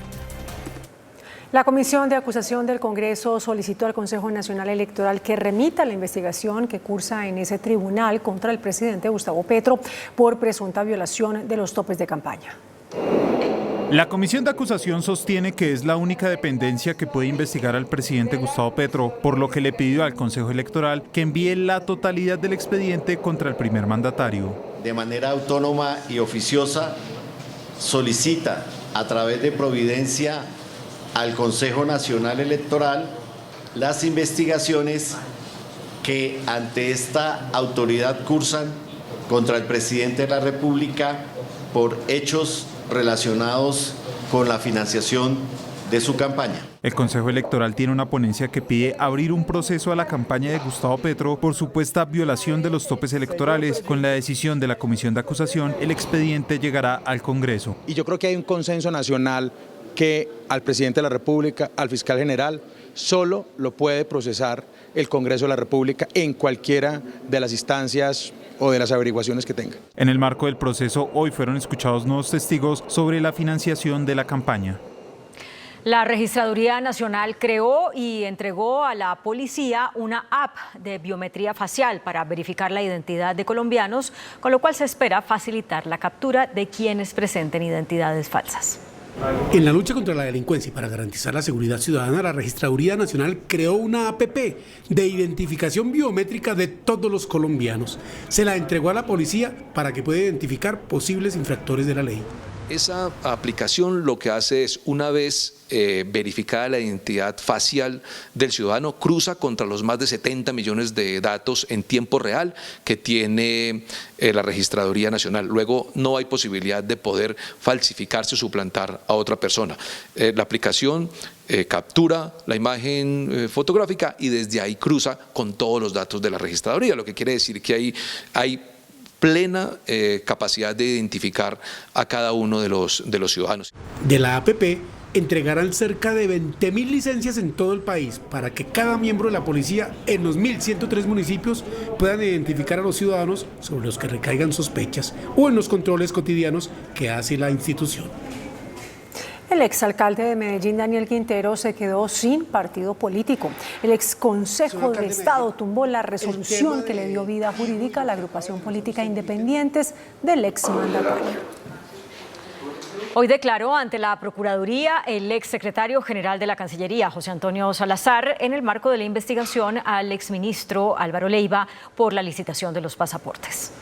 La Comisión de Acusación del Congreso solicitó al Consejo Nacional Electoral que remita la investigación que cursa en ese tribunal contra el presidente Gustavo Petro por presunta violación de los topes de campaña. La Comisión de Acusación sostiene que es la única dependencia que puede investigar al presidente Gustavo Petro, por lo que le pidió al Consejo Electoral que envíe la totalidad del expediente contra el primer mandatario. De manera autónoma y oficiosa solicita a través de providencia al Consejo Nacional Electoral las investigaciones que ante esta autoridad cursan contra el presidente de la República por hechos relacionados con la financiación de su campaña. El Consejo Electoral tiene una ponencia que pide abrir un proceso a la campaña de Gustavo Petro por supuesta violación de los topes electorales. Con la decisión de la Comisión de Acusación, el expediente llegará al Congreso. Y yo creo que hay un consenso nacional que al presidente de la República, al fiscal general, solo lo puede procesar el Congreso de la República en cualquiera de las instancias o de las averiguaciones que tenga. En el marco del proceso, hoy fueron escuchados nuevos testigos sobre la financiación de la campaña. La Registraduría Nacional creó y entregó a la policía una app de biometría facial para verificar la identidad de colombianos, con lo cual se espera facilitar la captura de quienes presenten identidades falsas. En la lucha contra la delincuencia y para garantizar la seguridad ciudadana, la Registraduría Nacional creó una APP de identificación biométrica de todos los colombianos. Se la entregó a la policía para que pueda identificar posibles infractores de la ley. Esa aplicación lo que hace es, una vez verificada la identidad facial del ciudadano, cruza contra los más de 70 millones de datos en tiempo real que tiene la Registraduría Nacional. Luego no hay posibilidad de poder falsificarse o suplantar a otra persona. La aplicación captura la imagen fotográfica y desde ahí cruza con todos los datos de la Registraduría, lo que quiere decir que hay plena capacidad de identificar a cada uno de los ciudadanos. De la APP entregarán cerca de 20.000 licencias en todo el país para que cada miembro de la policía en los 1.103 municipios puedan identificar a los ciudadanos sobre los que recaigan sospechas o en los controles cotidianos que hace la institución. El exalcalde de Medellín, Daniel Quintero, se quedó sin partido político. El exconsejo de Estado tumbó la resolución que le dio vida jurídica a la agrupación política Independientes del exmandatario. Hoy declaró ante la Procuraduría el exsecretario general de la Cancillería, José Antonio Salazar, en el marco de la investigación al exministro Álvaro Leiva por la licitación de los pasaportes.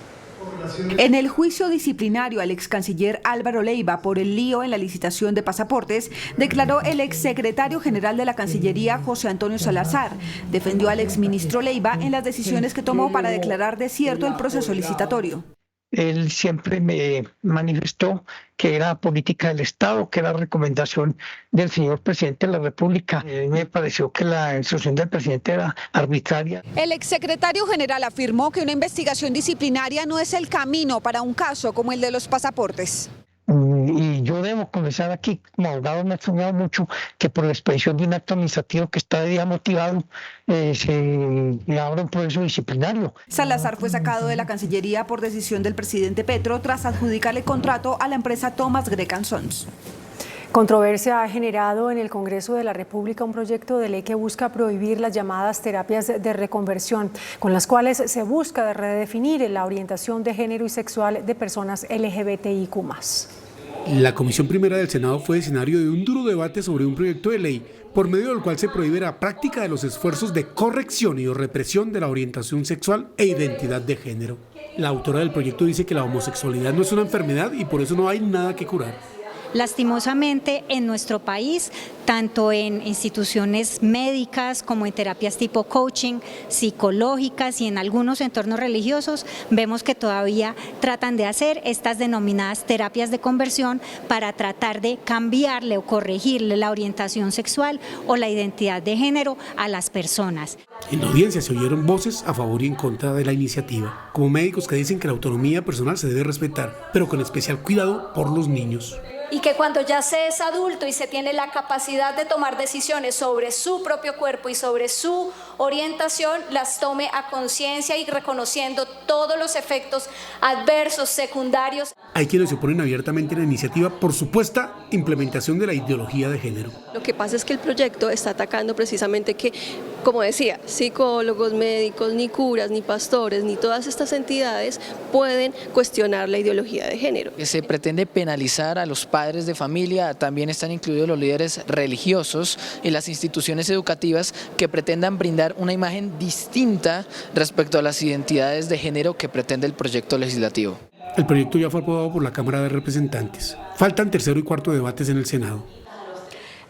En el juicio disciplinario al ex canciller Álvaro Leiva por el lío en la licitación de pasaportes, declaró el exsecretario general de la Cancillería, José Antonio Salazar. Defendió al exministro Leiva en las decisiones que tomó para declarar desierto el proceso licitatorio. Él siempre me manifestó que era política del Estado, que era recomendación del señor presidente de la República. Me pareció que la instrucción del presidente era arbitraria. El exsecretario general afirmó que una investigación disciplinaria no es el camino para un caso como el de los pasaportes. Y yo debo confesar aquí, como abogado me ha extrañado mucho que por la expedición de un acto administrativo que está de día motivado, se abra un proceso disciplinario. Salazar fue sacado de la Cancillería por decisión del presidente Petro tras adjudicarle contrato a la empresa Thomas Gregg & Sons. Controversia ha generado en el Congreso de la República un proyecto de ley que busca prohibir las llamadas terapias de reconversión, con las cuales se busca redefinir la orientación de género y sexual de personas LGBTIQ+. La Comisión Primera del Senado fue escenario de un duro debate sobre un proyecto de ley por medio del cual se prohíbe la práctica de los esfuerzos de corrección y o represión de la orientación sexual e identidad de género. La autora del proyecto dice que la homosexualidad no es una enfermedad y por eso no hay nada que curar. Lastimosamente, en nuestro país, tanto en instituciones médicas como en terapias tipo coaching, psicológicas y en algunos entornos religiosos, vemos que todavía tratan de hacer estas denominadas terapias de conversión para tratar de cambiarle o corregirle la orientación sexual o la identidad de género a las personas. En la audiencia se oyeron voces a favor y en contra de la iniciativa, como médicos que dicen que la autonomía personal se debe respetar, pero con especial cuidado por los niños. Y que cuando ya se es adulto y se tiene la capacidad de tomar decisiones sobre su propio cuerpo y sobre su orientación, las tome a conciencia y reconociendo todos los efectos adversos, secundarios. Hay quienes se oponen abiertamente a la iniciativa por supuesta implementación de la ideología de género. Lo que pasa es que el proyecto está atacando precisamente que, como decía, psicólogos, médicos, ni curas, ni pastores, ni todas estas entidades pueden cuestionar la ideología de género. Se pretende penalizar a los padres de familia, también están incluidos los líderes religiosos y las instituciones educativas que pretendan brindar una imagen distinta respecto a las identidades de género que pretende el proyecto legislativo. El proyecto ya fue aprobado por la Cámara de Representantes. Faltan tercero y cuarto debates en el Senado.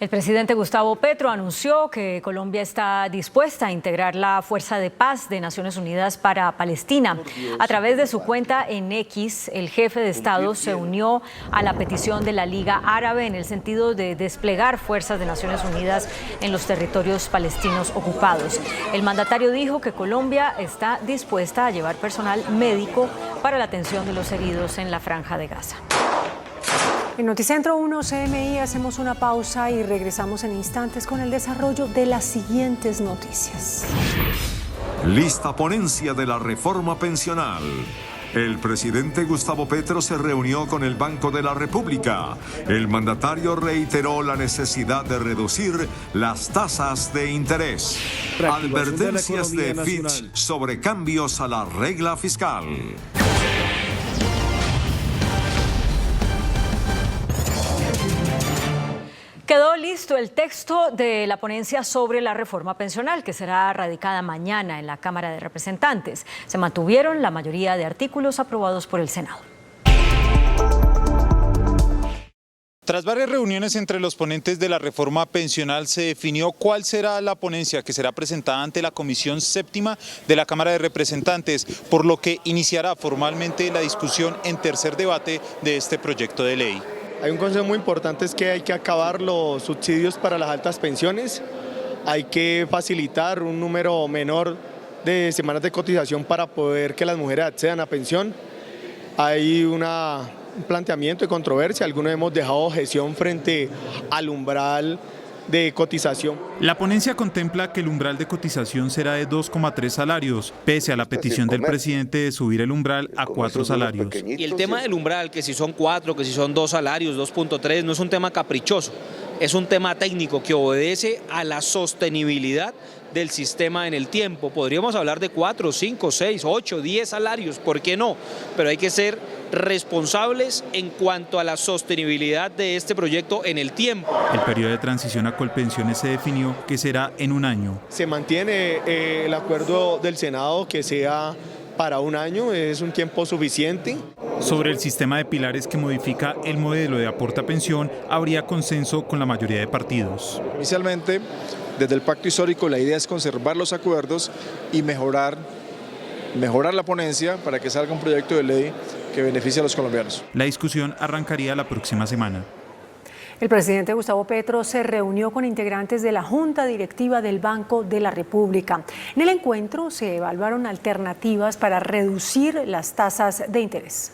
El presidente Gustavo Petro anunció que Colombia está dispuesta a integrar la Fuerza de Paz de Naciones Unidas para Palestina. A través de su cuenta en X, el jefe de Estado se unió a la petición de la Liga Árabe en el sentido de desplegar fuerzas de Naciones Unidas en los territorios palestinos ocupados. El mandatario dijo que Colombia está dispuesta a llevar personal médico para la atención de los heridos en la Franja de Gaza. En Noticentro 1 CMI hacemos una pausa y regresamos en instantes con el desarrollo de las siguientes noticias. Lista ponencia de la reforma pensional. El presidente Gustavo Petro se reunió con el Banco de la República. El mandatario reiteró la necesidad de reducir las tasas de interés. Advertencias de Fitch sobre cambios a la regla fiscal. Quedó listo el texto de la ponencia sobre la reforma pensional que será radicada mañana en la Cámara de Representantes. Se mantuvieron la mayoría de artículos aprobados por el Senado. Tras varias reuniones entre los ponentes de la reforma pensional, se definió cuál será la ponencia que será presentada ante la Comisión Séptima de la Cámara de Representantes, por lo que iniciará formalmente la discusión en tercer debate de este proyecto de ley. Hay un consejo muy importante, es que hay que acabar los subsidios para las altas pensiones, hay que facilitar un número menor de semanas de cotización para poder que las mujeres accedan a pensión. Hay un planteamiento de controversia, algunos hemos dejado objeción frente al umbral de cotización. La ponencia contempla que el umbral de cotización será de 2,3 salarios, pese a la petición del presidente de subir el umbral a 4 salarios. Y el tema del umbral, que si son 4, que si son 2 salarios, 2.3, no es un tema caprichoso, es un tema técnico que obedece a la sostenibilidad del sistema en el tiempo. Podríamos hablar de 4, 5, 6, 8, 10 salarios, ¿por qué no? Pero hay que ser responsables en cuanto a la sostenibilidad de este proyecto en el tiempo. El periodo de transición a Colpensiones se definió que será en un año. Se mantiene el acuerdo del Senado que sea para un año, es un tiempo suficiente. Sobre el sistema de pilares que modifica el modelo de aporte a pensión, habría consenso con la mayoría de partidos. Inicialmente, desde el pacto histórico, la idea es conservar los acuerdos y mejorar la ponencia para que salga un proyecto de ley que beneficie a los colombianos. La discusión arrancaría la próxima semana. El presidente Gustavo Petro se reunió con integrantes de la Junta Directiva del Banco de la República. En el encuentro se evaluaron alternativas para reducir las tasas de interés.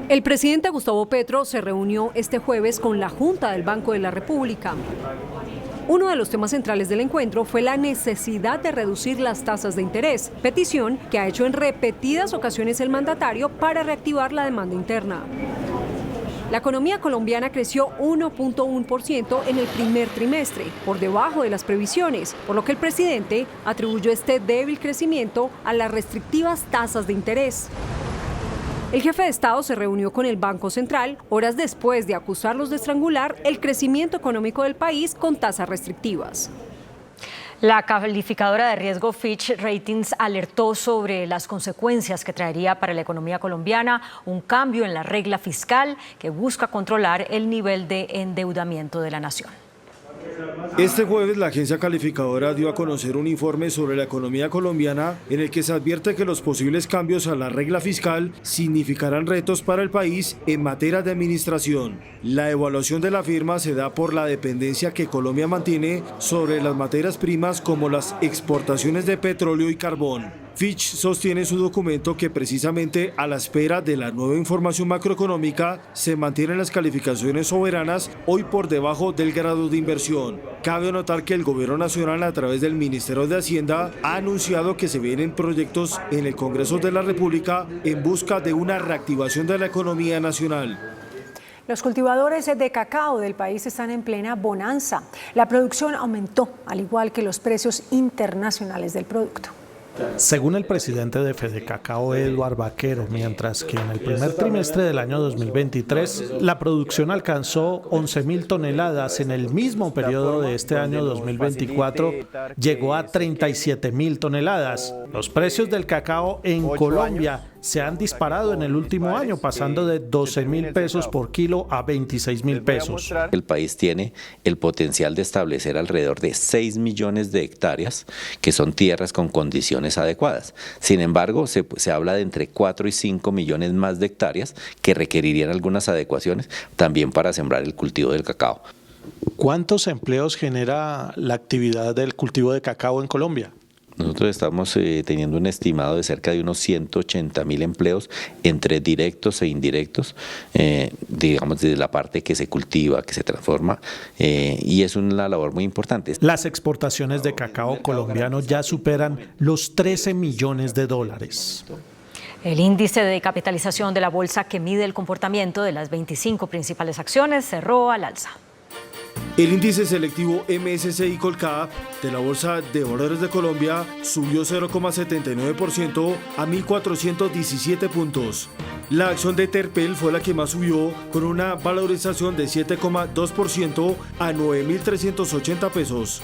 El presidente Gustavo Petro se reunió este jueves con la Junta del Banco de la República. Uno de los temas centrales del encuentro fue la necesidad de reducir las tasas de interés, petición que ha hecho en repetidas ocasiones el mandatario para reactivar la demanda interna. La economía colombiana creció 1.1% en el primer trimestre, por debajo de las previsiones, por lo que el presidente atribuyó este débil crecimiento a las restrictivas tasas de interés. El jefe de Estado se reunió con el Banco Central horas después de acusarlos de estrangular el crecimiento económico del país con tasas restrictivas. La calificadora de riesgo Fitch Ratings alertó sobre las consecuencias que traería para la economía colombiana un cambio en la regla fiscal que busca controlar el nivel de endeudamiento de la nación. Este jueves la agencia calificadora dio a conocer un informe sobre la economía colombiana en el que se advierte que los posibles cambios a la regla fiscal significarán retos para el país en materia de administración. La evaluación de la firma se da por la dependencia que Colombia mantiene sobre las materias primas como las exportaciones de petróleo y carbón. Fitch sostiene en su documento que precisamente a la espera de la nueva información macroeconómica se mantienen las calificaciones soberanas hoy por debajo del grado de inversión. Cabe notar que el Gobierno Nacional a través del Ministerio de Hacienda ha anunciado que se vienen proyectos en el Congreso de la República en busca de una reactivación de la economía nacional. Los cultivadores de cacao del país están en plena bonanza. La producción aumentó, al igual que los precios internacionales del producto. Según el presidente de Fedecacao, Eduardo Vaquero, mientras que en el primer trimestre del año 2023 la producción alcanzó 11.000 toneladas, en el mismo periodo de este año 2024 llegó a 37.000 toneladas. Los precios del cacao en Colombia se han disparado en el último año, pasando de 12.000 pesos por kilo a 26.000 pesos. El país tiene el potencial de establecer alrededor de 6 millones de hectáreas, que son tierras con condiciones adecuadas. Sin embargo, se habla de entre 4 y 5 millones más de hectáreas que requerirían algunas adecuaciones también para sembrar el cultivo del cacao. ¿Cuántos empleos genera la actividad del cultivo de cacao en Colombia? Nosotros estamos teniendo un estimado de cerca de unos 180.000 empleos entre directos e indirectos, digamos desde la parte que se cultiva, que se transforma, y es una labor muy importante. Las exportaciones de cacao colombiano ya superan los 13 millones de dólares. El índice de capitalización de la bolsa que mide el comportamiento de las 25 principales acciones cerró al alza. El índice selectivo MSCI Colcap de la Bolsa de Valores de Colombia subió 0,79% a 1.417 puntos. La acción de Terpel fue la que más subió, con una valorización de 7,2% a 9.380 pesos.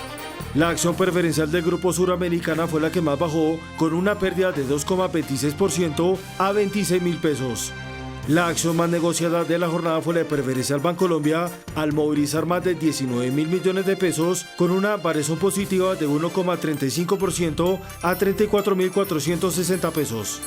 La acción preferencial del Grupo Suramericana fue la que más bajó, con una pérdida de 2,26% a 26.000 pesos. La acción más negociada de la jornada fue la de Preferencial Bancolombia, al movilizar más de 19.000 millones de pesos, con una variación positiva de 1,35% a 34.460 pesos.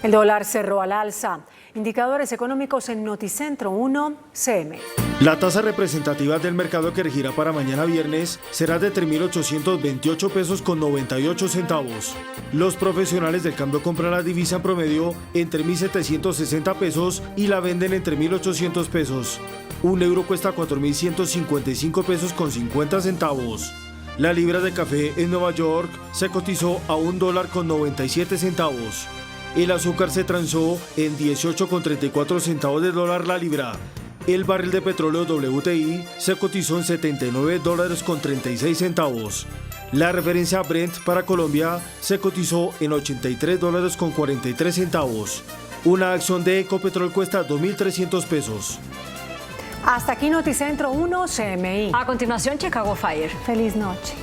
El dólar cerró al alza. Indicadores económicos en Noticentro 1, CM. La tasa representativa del mercado que regirá para mañana viernes será de 3.828 pesos con 98 centavos. Los profesionales del cambio compran la divisa en promedio entre 1.760 pesos y la venden entre 1.800 pesos. Un euro cuesta 4.155 pesos con 50 centavos. La libra de café en Nueva York se cotizó a $1.97. El azúcar se transó en 18,34 centavos de dólar la libra. El barril de petróleo WTI se cotizó en $79,36 centavos. La referencia Brent para Colombia se cotizó en $83,43 centavos. Una acción de Ecopetrol cuesta 2.300 pesos. Hasta aquí Noticentro 1, CMI. A continuación, Chicago Fire. Feliz noche.